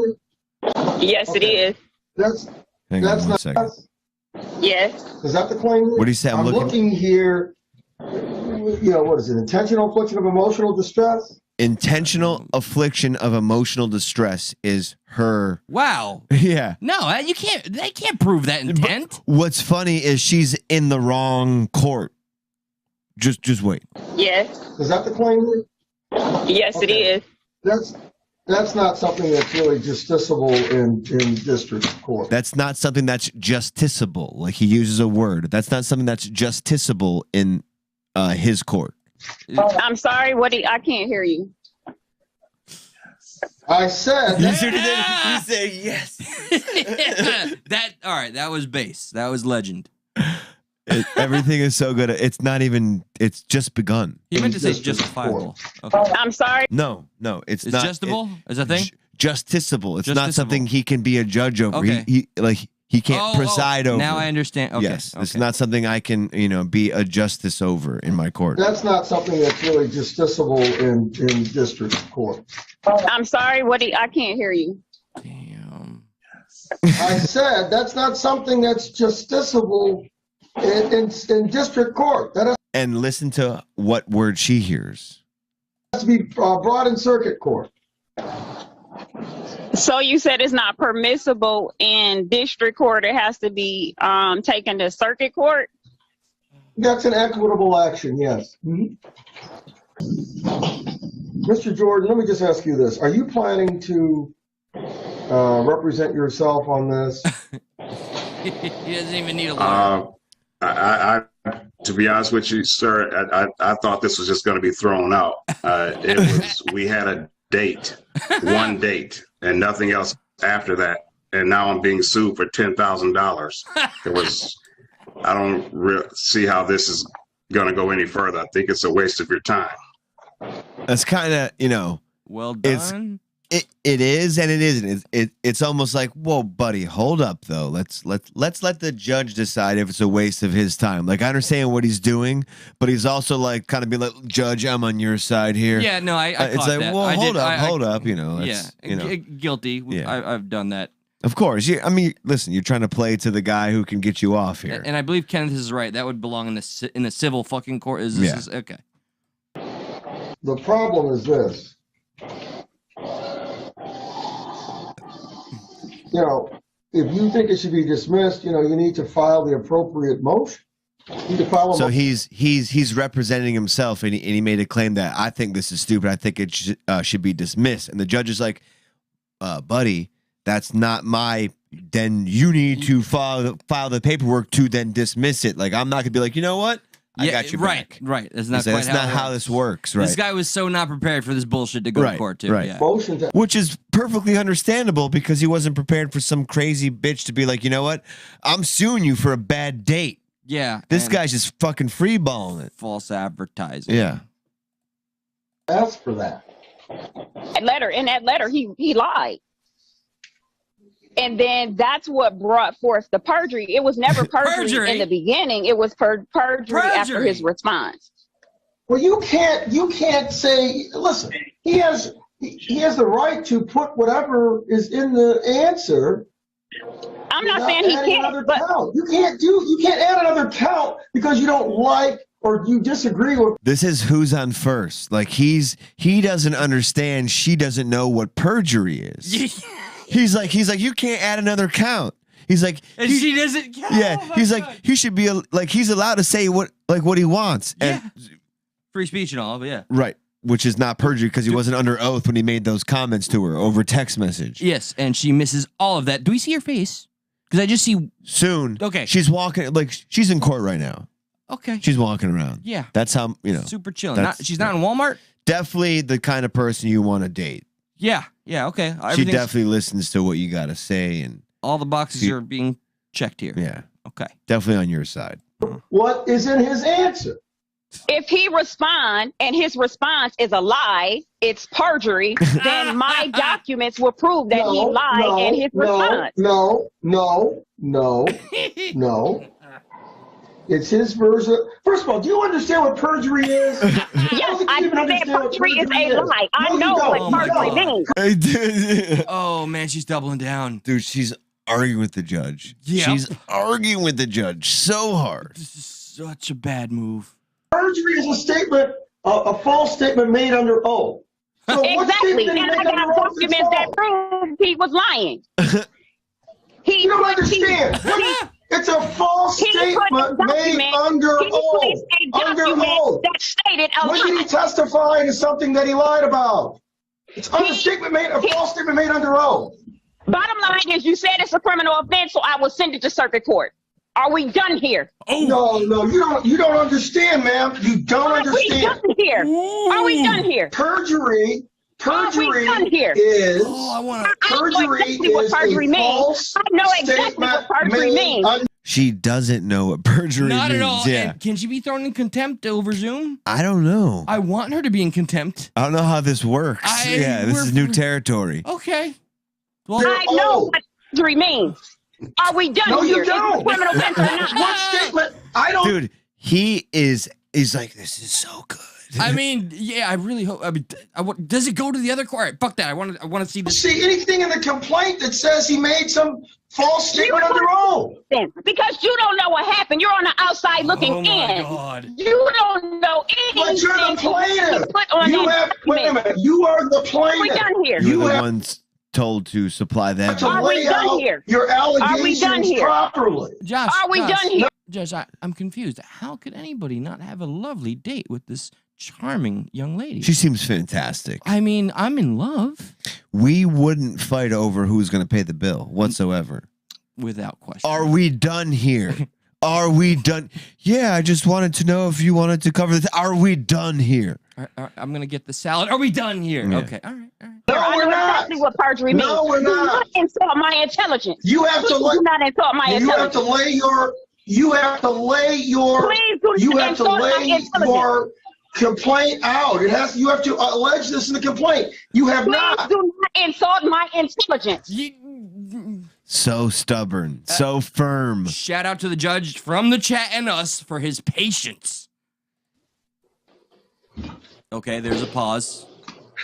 Yes, it is. Hang on one second. Yes. Is that the claim? What do you say? I'm looking here, what is it, intentional infliction of emotional distress? Intentional affliction of emotional distress is her. Wow. Yeah. No, you can't. They can't prove that intent. But what's funny is she's in the wrong court. Just wait. Yes. Is that the claim? Yes, it is. That's not something that's really justiciable in district court. That's not something that's justiciable. Like, he uses a word. That's not something that's justiciable in his court. I'm sorry. I can't hear you. I said. You said yes. All right. That was base. That was legend. Everything is so good. It's not even. It's just begun. He meant to say justifiable. Okay. I'm sorry. No, it's not. Justable? Is that a thing? Justiciable. It's not something he can be a judge over. Okay. He can't preside over. Now I understand. Okay. Yes, it's not something I can be a justice over in my court. That's not something that's really justiciable in district court. I'm sorry. I can't hear you. Damn. I said that's not something that's justiciable in district court. And listen to what word she hears. Has to be brought in circuit court. So you said it's not permissible in district court. It has to be taken to circuit court? That's an equitable action, yes. Mm-hmm. Mr. Jordan, let me just ask you this. Are you planning to represent yourself on this? He doesn't even need a lawyer. To be honest with you, sir, I thought this was just going to be thrown out. We had a date, one date, and nothing else after that. And now I'm being sued for $10,000. I don't see how this is going to go any further. I think it's a waste of your time. That's kind of, well done. It is and it isn't. It's almost like, whoa, buddy, hold up though. Let's let the judge decide if it's a waste of his time. Like, I understand what he's doing, but he's also like kind of be like, Judge, I'm on your side here. Yeah, no, I it's caught like, that. well, hold up, Yeah, guilty. Yeah. I've done that. Of course. I mean, listen, you're trying to play to the guy who can get you off here. And I believe Kenneth is right. That would belong in the civil fucking court. Okay. The problem is this. If you think it should be dismissed, you need to file the appropriate motion. You need to file a so motion. he's representing himself, and he made a claim that I think this is stupid. I think it should be dismissed. And the judge is like, buddy, that's not my. Then you need to file the paperwork to then dismiss it. Like, I'm not gonna be like, you know what? I got you back. Right. That's not how this works. Right. This guy was so not prepared for this bullshit to go to court too. Right. Yeah. Which is perfectly understandable because he wasn't prepared for some crazy bitch to be like, you know what? I'm suing you for a bad date. Yeah. This guy's just fucking freeballing it. False advertising. Yeah. Ask for that. In that letter, he lied. And then that's what brought forth the perjury. It was never perjury in the beginning. It was perjury after his response. Well, you can't say. Listen, he has the right to put whatever is in the answer. I'm not saying he can't, but you can't add another count because you don't like or you disagree with. This is who's on first. Like, he doesn't understand. She doesn't know what perjury is. He's like, you can't add another count. He's like, and she doesn't count. Yeah, he's like, he should be he's allowed to say what he wants. And, free speech and all, but yeah. Right, which is not perjury because he wasn't under oath when he made those comments to her over text message. Yes, and she misses all of that. Do we see her face? Because I just see soon. Okay, she's walking she's in court right now. Okay, she's walking around. Yeah, that's how super chilling. She's not in Walmart. Definitely the kind of person you want to date. Yeah, okay. She definitely listens to what you got to say, and all the boxes are being checked here. Yeah. Okay. Definitely on your side. What is in his answer? If he responds and his response is a lie, it's perjury, then my documents will prove that he lied in his response. No. It's his version. First of all, do you understand what perjury is? Yes, I understand perjury is a lie. I know what perjury means. Oh, man, she's doubling down. Dude, she's arguing with the judge. Yeah. She's arguing with the judge so hard. This is such a bad move. Perjury is a statement, a false statement made under oath. So exactly, and I got documents that prove he was lying. You don't understand. It's a false statement made under oath. Under oath. That stated a When did he testify to something that he lied about? It's a false statement made under oath. Bottom line is, you said it's a criminal offense, so I will send it to circuit court. Are we done here? Oh no, you don't understand, ma'am. You don't understand. Are we done here? Are we done here? Perjury Perjury is perjury means. false I know exactly what perjury means. She doesn't know what perjury Not means. at all. Yeah. And can she be thrown in contempt over Zoom? I don't know. I want her to be in contempt. I don't know how this works. This is new territory. Okay. Well, I know what perjury means. Are we done No, here? you don't. Is it a criminal offense or not? What statement? I don't. Dude, he is like, this is so good. I mean, yeah, I really hope. I mean, does it go to the other court? All right, fuck that. I want to see this. See anything in the complaint that says he made some false statement under oath? Because you don't know what happened. You're on the outside looking Oh my in. God. You don't know anything. But you're the plaintiff. Put on You that have. Wait a document. minute. You are the Are we plaintiff. done here? You're the ones told to supply the evidence. Are we lay done out here? your Are we done allegations here? properly. Josh, Are we done here? Josh, I'm confused. How could anybody not have a lovely date with this charming young lady? She seems fantastic. I mean, I'm in love. We wouldn't fight over who's going to pay the bill whatsoever. Without question. Are we done here? Are we done? Yeah, I just wanted to know if you wanted to cover this. Are we done here? I'm going to get the salad. Are we done here? Yeah. Okay. All right. No, I we're know not. exactly what perjury means. No, we're Do not. not insult my intelligence. You have to Do not insult my You intelligence. have to lay your. You have to lay your. Please do You not have to insult my lay intelligence. your complaint out. It has. You have to allege this in the complaint. You have Please not. do not insult my intelligence. So stubborn, so firm. Shout out to the judge from the chat and us for his patience. Okay, there's a pause.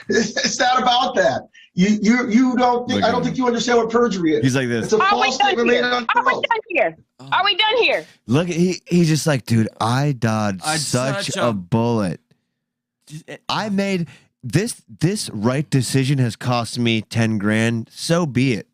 It's not about that. You don't think. I don't think you understand what perjury is. He's like this. It's a Are we false done statement made here? under Are we oath. done here? Are we done here? Look, he's just like, dude, I dodged such a bullet. I made this right decision has cost me 10 grand. So be it.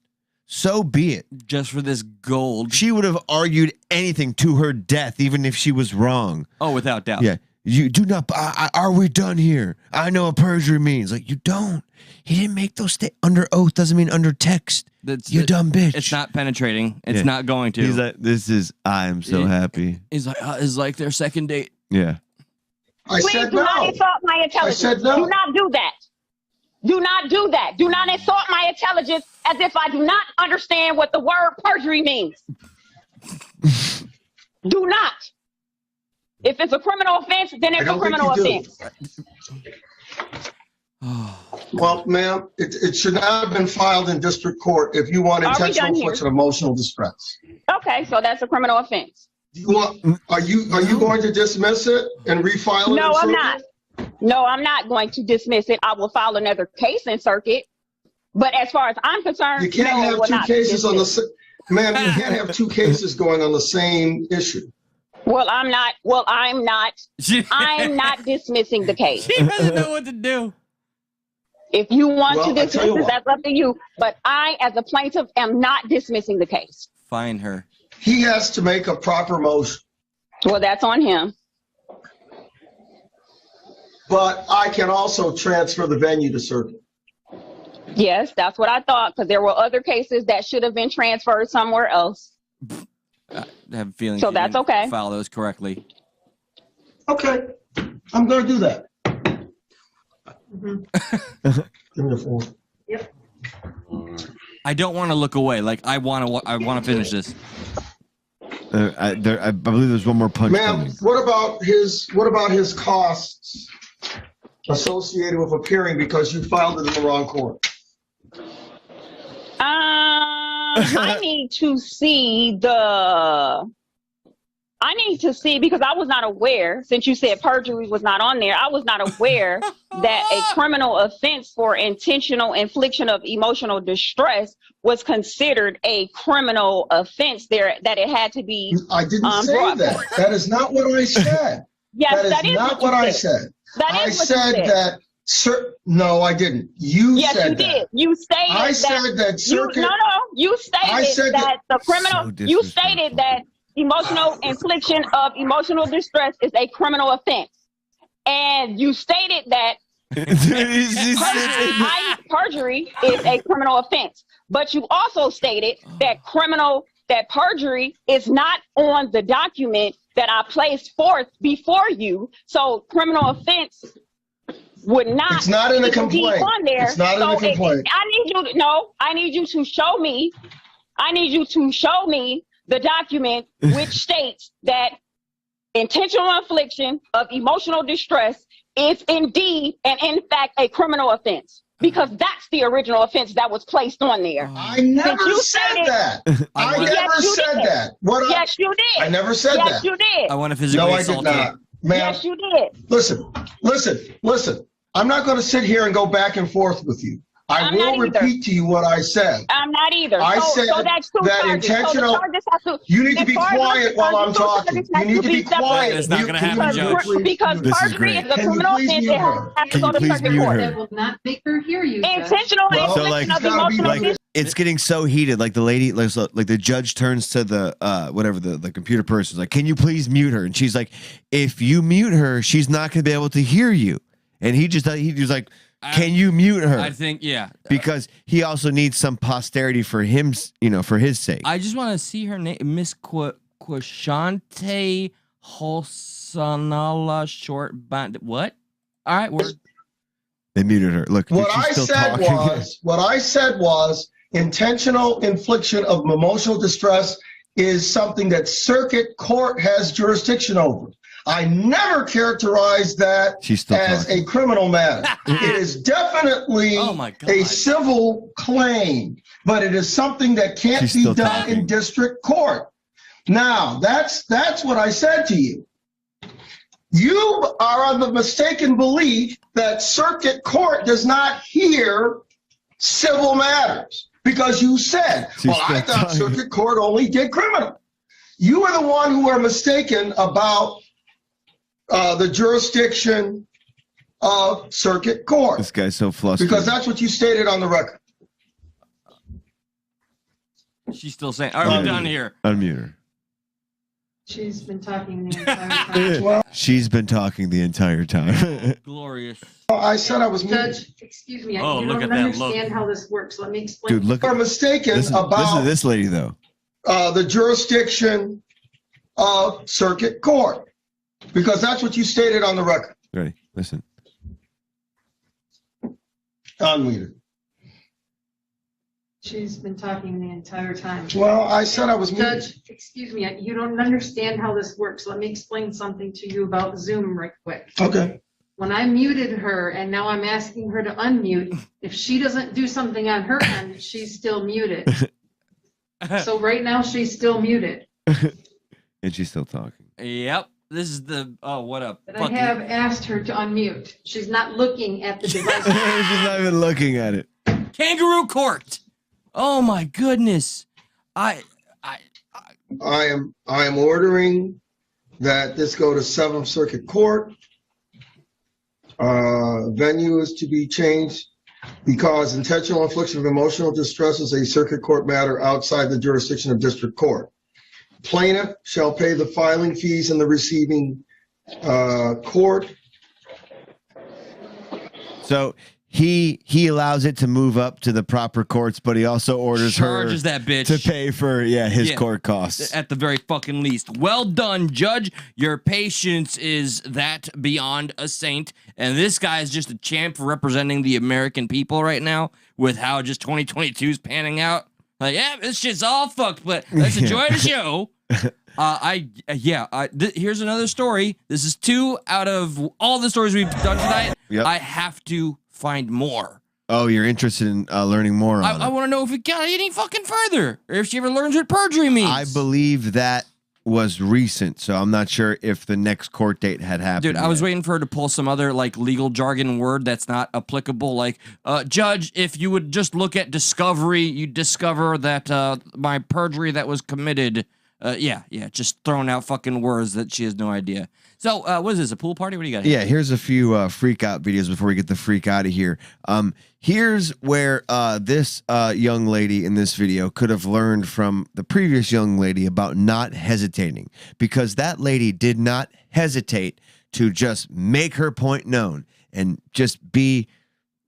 So be it. Just for this gold. She would have argued anything to her death, even if she was wrong. Oh, without doubt. Yeah. You do not. Are we done here? I know what perjury means. Like, you don't. He didn't make those under oath. Doesn't mean under text. You dumb bitch. It's not penetrating. It's not going to. He's like, this is. I am so happy. He's like, it's like their second date. Yeah. Please do not insult my intelligence. I said no. Do not do that. Do not do that. Do not insult my intelligence as if I do not understand what the word perjury means. Do not. If it's a criminal offense, then it's a criminal offense. Well, ma'am, it should not have been filed in district court if you want Are we intentional done here? infliction of emotional distress. Okay, so that's a criminal offense. Are you going to dismiss it and refile it? No, in I'm circuit? not. No, I'm not going to dismiss it. I will file another case in circuit. But as far as I'm concerned, You can't no, it have will two not be cases on the dismissed. ma'am. You can't have two cases going on the same issue. Well, I'm not. I'm not dismissing the case. She doesn't know what to do. If you want Well, to I tell dismiss you it, what. that's up to you. But I, as a plaintiff, am not dismissing the case. Find her. He has to make a proper motion. Well, that's on him. But I can also transfer the venue to circuit. Yes, that's what I thought, because there were other cases that should have been transferred somewhere else. I have a feeling So she that's didn't okay. file those correctly. Okay, I'm going to do that. Give me the phone. I don't want to look away. Like I want to finish this. I believe there's one more punch Ma'am, coming. what about his costs associated with appearing because you filed it in the wrong court? I need to see because I was not aware, since you said perjury was not on there, I was not aware that a criminal offense for intentional infliction of emotional distress was considered a criminal offense there, that it had to be I didn't say brought that. forth. That is not what I said. Yes, that is not what what you I said. said. That I is what you said said. that No, I didn't. You yes, said you that. did. You stated I that. said that circuit. You stated that the criminal. So You stated that emotional infliction of emotional distress is a criminal offense, and you stated that perjury is a criminal offense. But you also stated that perjury is not on the document that I placed forth before you. So criminal offense would not. It's not in the complaint. On there. It's not in the complaint. I need you to show me. I need you to show me the document which states that intentional infliction of emotional distress is indeed and in fact a criminal offense. Because that's the original offense that was placed on there. I never said that. I never said that. Yes, you did. I never said that. Yes, you did. I want to physically assault No, I did not. Ma'am, yes, you did. Listen. I'm not going to sit here and go back and forth with you. I will repeat to you what I said. I'm not either. I said that's two that charges. intentional. You need to be quiet while I'm talking. You need to be quiet. It's not going to happen, Judge. Because perjury is a criminal offense. It has to go to circuit court. That will not make her hear you. Intentional infliction of emotional distress. It's getting so heated. Like the lady, like the judge turns to the the computer person, like, "Can you please mute her?" And she's like, "If you mute her, she's not going to be able to hear you." And he was like, "Can you mute her?" I think, yeah. Because he also needs some posterity for him, for his sake. I just want to see her name, Miss Quashante Hosanala Short Bond. What? All right, they muted her. Look, what I said was intentional infliction of emotional distress is something that circuit court has jurisdiction over. I never characterized that as a criminal matter. It is definitely a civil claim, but it is something that can't be done in district court. Now, that's what I said to you. You are of the mistaken belief that circuit court does not hear civil matters because you said, well, I thought circuit court only did criminal. You are the one who are mistaken about the jurisdiction of circuit court. This guy's so flustered. Because that's what you stated on the record. She's still saying, all right, we're done here. Unmute her. She's been talking the entire time. She's been talking the entire time. Glorious. I said I was Judge, excuse me. You look don't at that understand how this works. Let me explain. Dude, look. You are mistaken about. Listen to this lady, though. The jurisdiction of circuit court. Because that's what you stated on the record. Ready? Listen. Unmuted. She's been talking the entire time. Well, I said I was muted. Judge, excuse me. You don't understand how this works. Let me explain something to you about Zoom right quick. Okay. When I muted her and now I'm asking her to unmute, if she doesn't do something on her end, she's still muted. So right now she's still muted. And she's still talking. Yep. This is what up? But I have asked her to unmute. She's not looking at the device. She's not even looking at it. Kangaroo court. Oh my goodness. I am ordering that this go to 7th Circuit Court. Venue is to be changed because intentional infliction of emotional distress is a circuit court matter outside the jurisdiction of district court. Plaintiff shall pay the filing fees in the receiving court. So he allows it to move up to the proper courts, but he also orders Charges that bitch to pay for his court costs at the very fucking least. Well done, Judge. Your patience is that beyond a saint, and this guy is just a champ for representing the American people right now with how just 2022 is panning out. Like, yeah, this shit's all fucked, but let's enjoy the show. Here's another story. This is 2 out of all the stories we've done tonight. Yep. I have to find more. Oh, you're interested in learning more on I want to know if it got any fucking further, or if she ever learns what perjury means. I believe that was recent, so I'm not sure if the next court date had happened. Dude, I was waiting for her to pull some other like legal jargon word that's not applicable. Like, Judge, if you would just look at discovery, you'd discover that my perjury that was committed. Just throwing out fucking words that she has no idea. So, what is this? A pool party? What do you got here? Yeah, here's a few freak out videos before we get the freak out of here. Here's where this young lady in this video could have learned from the previous young lady about not hesitating, because that lady did not hesitate to just make her point known and just be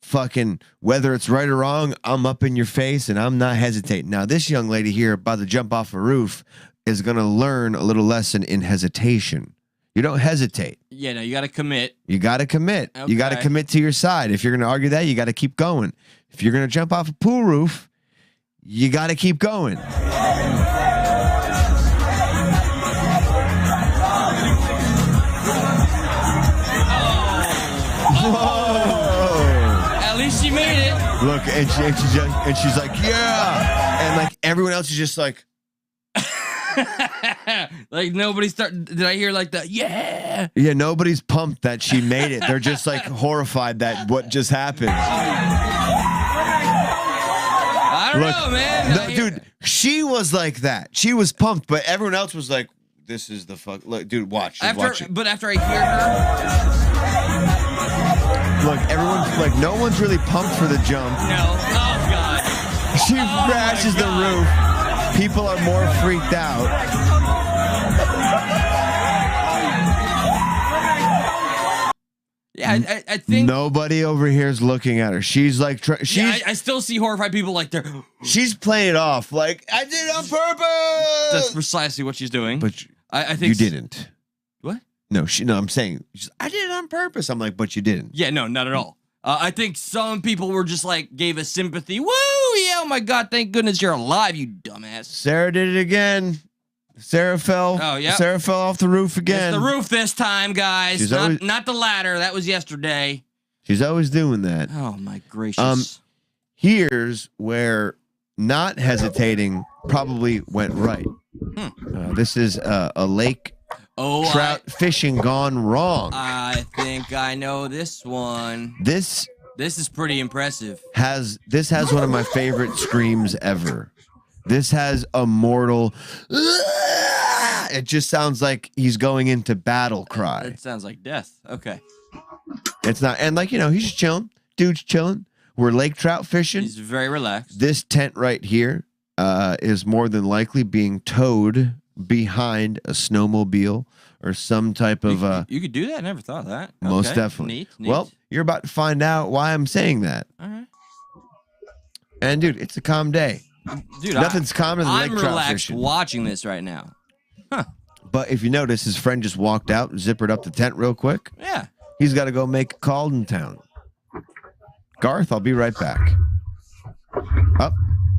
fucking, whether it's right or wrong, I'm up in your face and I'm not hesitating. Now, this young lady here about to jump off a roof is going to learn a little lesson in hesitation. You don't hesitate. Yeah, no, you got to commit. You got to commit. Okay. You got to commit to your side. If you're going to argue that, you got to keep going. If you're going to jump off a pool roof, you got to keep going. At least she made it. Look, and she's like, yeah, and like everyone else is just like, like nobody did I hear like that? Yeah. Yeah, nobody's pumped that she made it. They're just like horrified that what just happened. I don't know, man. No, dude, she was like that. She was pumped, but everyone else was like, this is the fuck. Look, dude, watch. Watch it. But after I hear her, look, everyone's like, no one's really pumped for the jump. No. Oh God. She crashes the roof. People are more freaked out. Yeah, I think nobody over here is looking at her. She's like, I still see horrified people like they're. She's playing it off like I did it on purpose. That's precisely what she's doing. But I think you didn't. What? No, I'm saying I did it on purpose. I'm like, but you didn't. Yeah, no, not at all. I think some people were just like gave us sympathy. Woo! Yeah, oh my God! Thank goodness you're alive, you dumbass. Sarah did it again. Sarah fell. Oh yeah. Sarah fell off the roof again. It's the roof this time, guys. She's Not the ladder. That was yesterday. She's always doing that. Oh my gracious. Here's where not hesitating probably went right. This is a lake trout fishing gone wrong. I think I know this one. This is pretty impressive. This has one of my favorite screams ever. This has a mortal. It just sounds like he's going into battle cry. It sounds like death. Okay. It's not, and like he's just chilling. Dude's chilling. We're lake trout fishing. He's very relaxed. This tent right here is more than likely being towed behind a snowmobile or some type of. You could do that. I never thought of that. Most Okay. definitely. Neat. Well, you're about to find out why I'm saying that. All right. And dude, it's a calm day. Dude, nothing's calmer than lake I'm trout relaxed fishing. watching this right now. Huh. But if you notice, his friend just walked out, zippered up the tent real quick. Yeah. He's got to go make a call in town. Garth, I'll be right back. Oh,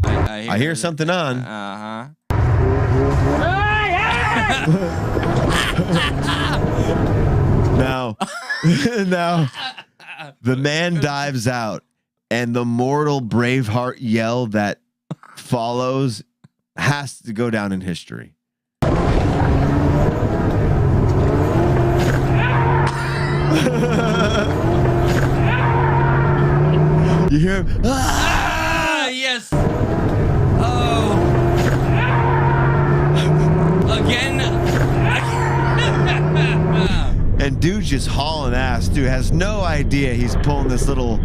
I hear something on. Now, the man dives out, and the mortal Braveheart yell that follows has to go down in history. You hear him? Yes. Oh. Again. And dude's just hauling ass. Dude has no idea he's pulling this little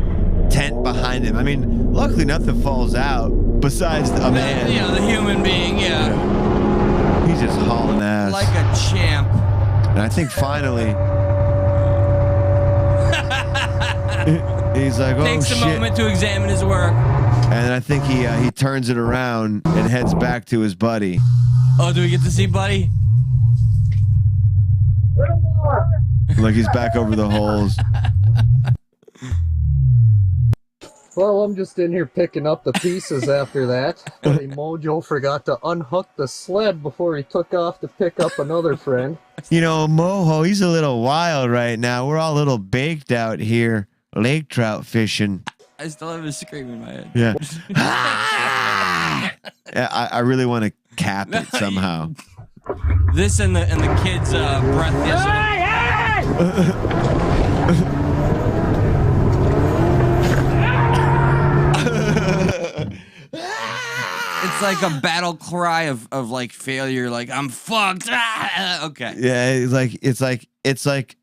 tent behind him. I mean, luckily nothing falls out besides a man. Yeah, the human being, yeah. He's just hauling ass. Like a champ. And I think finally he's like, oh Takes shit. a moment to examine his work. And I think he turns it around and heads back to his buddy. Oh, do we get to see Buddy? Like he's back over the holes. Well, I'm just in here picking up the pieces after that. Buddy Mojo forgot to unhook the sled before he took off to pick up another friend. You know, Moho, he's a little wild right now. We're all a little baked out here, lake trout fishing. I still have a scream in my head. Yeah. Yeah, I really want to cap it somehow. This and the kid's breath yesterday. It's like a battle cry of like failure, like I'm fucked. Okay. Yeah, it's like it's like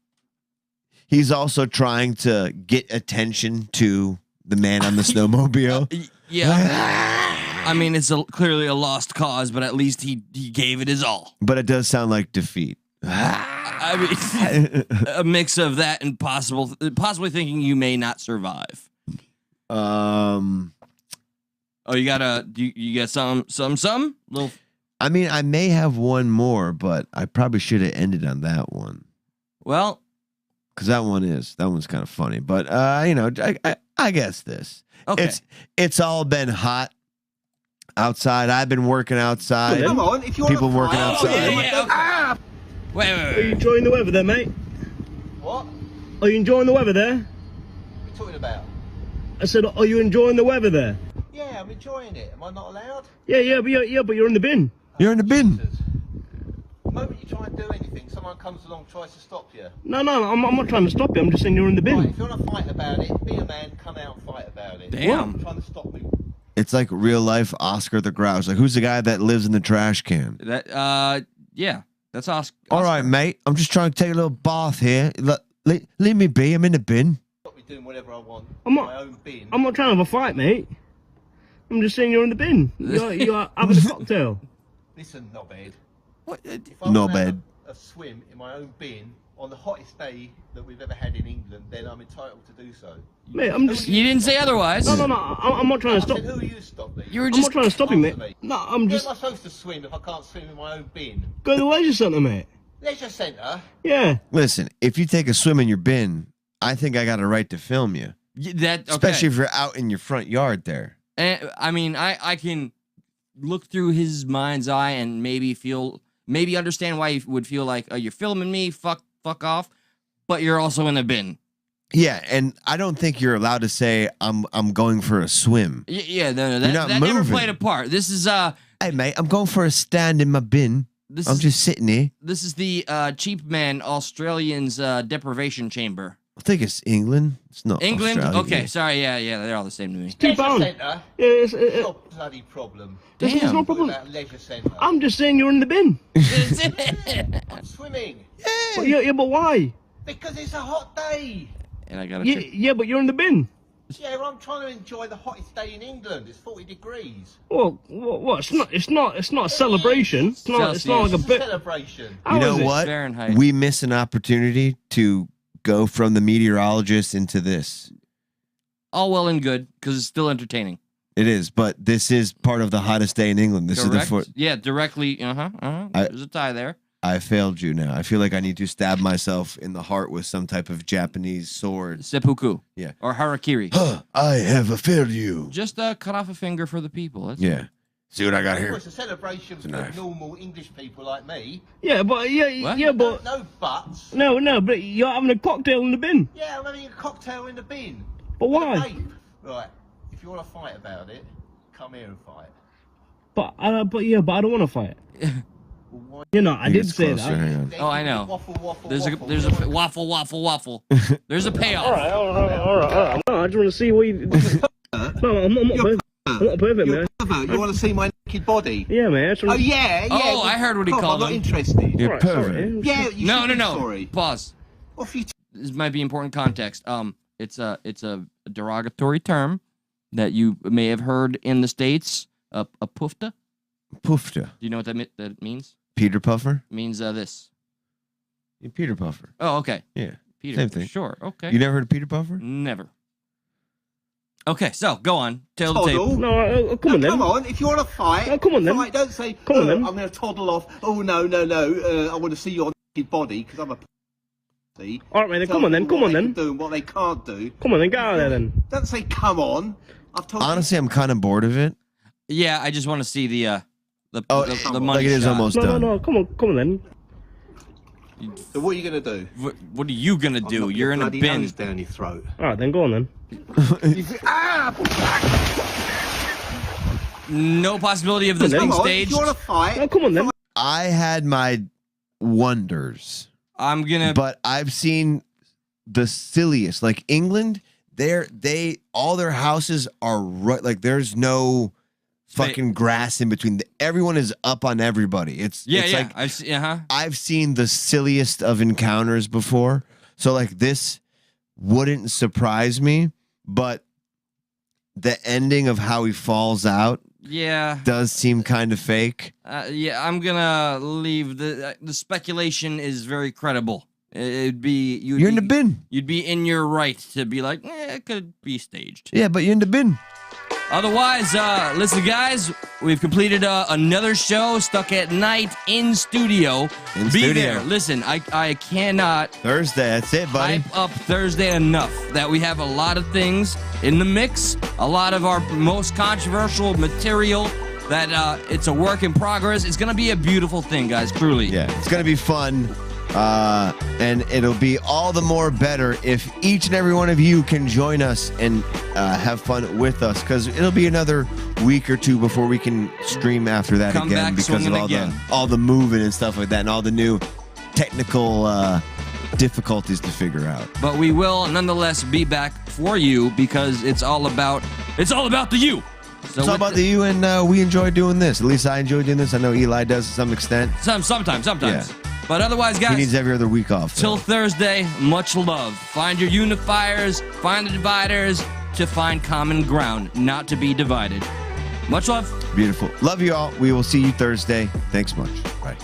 he's also trying to get attention to the man on the snowmobile. Yeah. I mean, it's clearly a lost cause, but at least he gave it his all. But it does sound like defeat. I mean, a mix of that and possibly thinking you may not survive. Oh, you got some little. I mean, I may have one more, but I probably should have ended on that one. Well, because that one's kind of funny. But you know, I guess this. Okay. It's all been hot outside. I've been working outside. Come on, if you people want working outside. Wait. Are you enjoying the weather there, mate? What? Are you enjoying the weather there? What are you talking about? I said, are you enjoying the weather there? Yeah, I'm enjoying it. Am I not allowed? Yeah, but you're in the bin. You're in the bin. The moment you try and do anything, someone comes along, tries to stop you. No, I'm not trying to stop you. I'm just saying you're in the bin. Right, if you want to fight about it, be a man, come out and fight about it. Damn. What? Trying to stop me. It's like real life Oscar the Grouch. Like, who's the guy that lives in the trash can? Yeah, that's Oscar. All right, mate. I'm just trying to take a little bath here. Leave me be. I'm in the bin. Stop me doing whatever I want. My own bin. I'm not trying to have a fight, mate. I'm just saying you're in the bin. You're having a cocktail. Listen, knobhead. What? If I want to have a swim in my own bin on the hottest day that we've ever had in England, then I'm entitled to do so. Mate, I'm just. You didn't say otherwise. No. I'm not trying to stop. Who are you stopping? You were I'm just. not trying to stop him, mate. No, I'm just. Where am I supposed to swim if I can't swim in my own bin? Go to the leisure centre, mate. Leisure centre? Yeah. Listen, if you take a swim in your bin, I think I got a right to film you. Especially if you're out in your front yard there. And I mean, I can look through his mind's eye and maybe understand why he would feel like, oh, you're filming me, fuck off, but you're also in a bin. Yeah, and I don't think you're allowed to say I'm going for a swim. Yeah, no, that never played a part. This is hey mate, I'm going for a stand in my bin. I'm just sitting here. This is the cheap man Australian's deprivation chamber. I think it's England. It's not England. Australia. Okay, sorry. Yeah, they're all the same to me. Leisure centre? It's no bloody problem. There's no problem. About leisure centre. I'm just saying you're in the bin. I'm swimming. Yeah, but why? Because it's a hot day. And I got Yeah, but you're in the bin. Yeah, well, I'm trying to enjoy the hottest day in England. It's 40 degrees. Well, what? It's not a celebration. It's not like a bit. Celebration. You know what? Fahrenheit. We miss an opportunity to go from the meteorologist into this. All well and good because it's still entertaining. It is, but this is part of the hottest day in England. This Correct? is the Yeah, directly. There's a tie there. I failed you now. I feel like I need to stab myself in the heart with some type of Japanese sword. Seppuku. Yeah. Or harakiri. I have failed you. Just cut off a finger for the people. That's yeah. See what I got here? It's a celebration for normal English people like me. Yeah, but but no buts. No, but you're having a cocktail in the bin. Yeah, I'm having a cocktail in the bin. But why? Right. If you want to fight about it, come here and fight. But I don't want to fight. I did say that. Oh, I know. Waffle. There's a waffle. There's a payoff. All right. No, I just want to see what you. No, I'm not perfect, man. You want to see my naked body? Yeah, man. Oh, yeah. Oh, I heard what he called him. I'm not interested. You're perfect. Yeah, you No. Sorry. Pause. This might be important context. It's a derogatory term that you may have heard in the States. A poofta. Poofta. Do you know what that means? Peter Puffer? It means this. Peter Puffer. Oh, okay. Yeah. Peter. Same thing. Sure. Okay. You never heard of Peter Puffer? Never. Okay, so go on. Tell the tape. No, come on then. Come on, if you want to fight. No, come on then. Fight. Don't say, come on then. I'm going to toddle off. Oh, no. I want to see your naked body because I'm a pussy. All right, man, then come on then. Come on then. Do what they can't do. Come on then, get out of there then. Don't say, come on. I've told Honestly, I'm kind of bored of it. Yeah, I just want to see the money like it is shot. almost done. No, come on then. So what are you going to do? What are you going to do? You're in a bin. Nose down your throat. All right, then go on then. No possibility of this being staged. If you want to fight. No, come on then. I had my wonders. But I've seen the silliest. Like England, all their houses are right. Like there's no fucking grass in between. everyone is up on everybody. It's like I've seen the silliest of encounters before. So like this wouldn't surprise me, but the ending of how he falls out does seem kind of fake. I'm gonna leave the speculation is very credible. It'd be you're in the bin. You'd be in your right to be like, it could be staged. Yeah, but you're in the bin. Otherwise, listen, guys, we've completed another show, Stuck at Night in studio. Be there. Listen, I cannot Thursday. That's it, buddy. Hype up Thursday enough that we have a lot of things in the mix, a lot of our most controversial material. That it's a work in progress. It's gonna be a beautiful thing, guys. Truly. Yeah, it's gonna be fun. And it'll be all the more better if each and every one of you can join us and have fun with us, because it'll be another week or two before we can stream after that again because of all the moving and stuff like that and all the new technical difficulties to figure out. But we will nonetheless be back for you because it's all about the you. So it's all about the you, and we enjoy doing this. At least I enjoy doing this. I know Eli does to some extent. Sometimes. Yeah. But otherwise, guys, he needs every other week off. Till Thursday, much love. Find your unifiers, find the dividers to find common ground, not to be divided. Much love. Beautiful. Love you all. We will see you Thursday. Thanks much. Bye.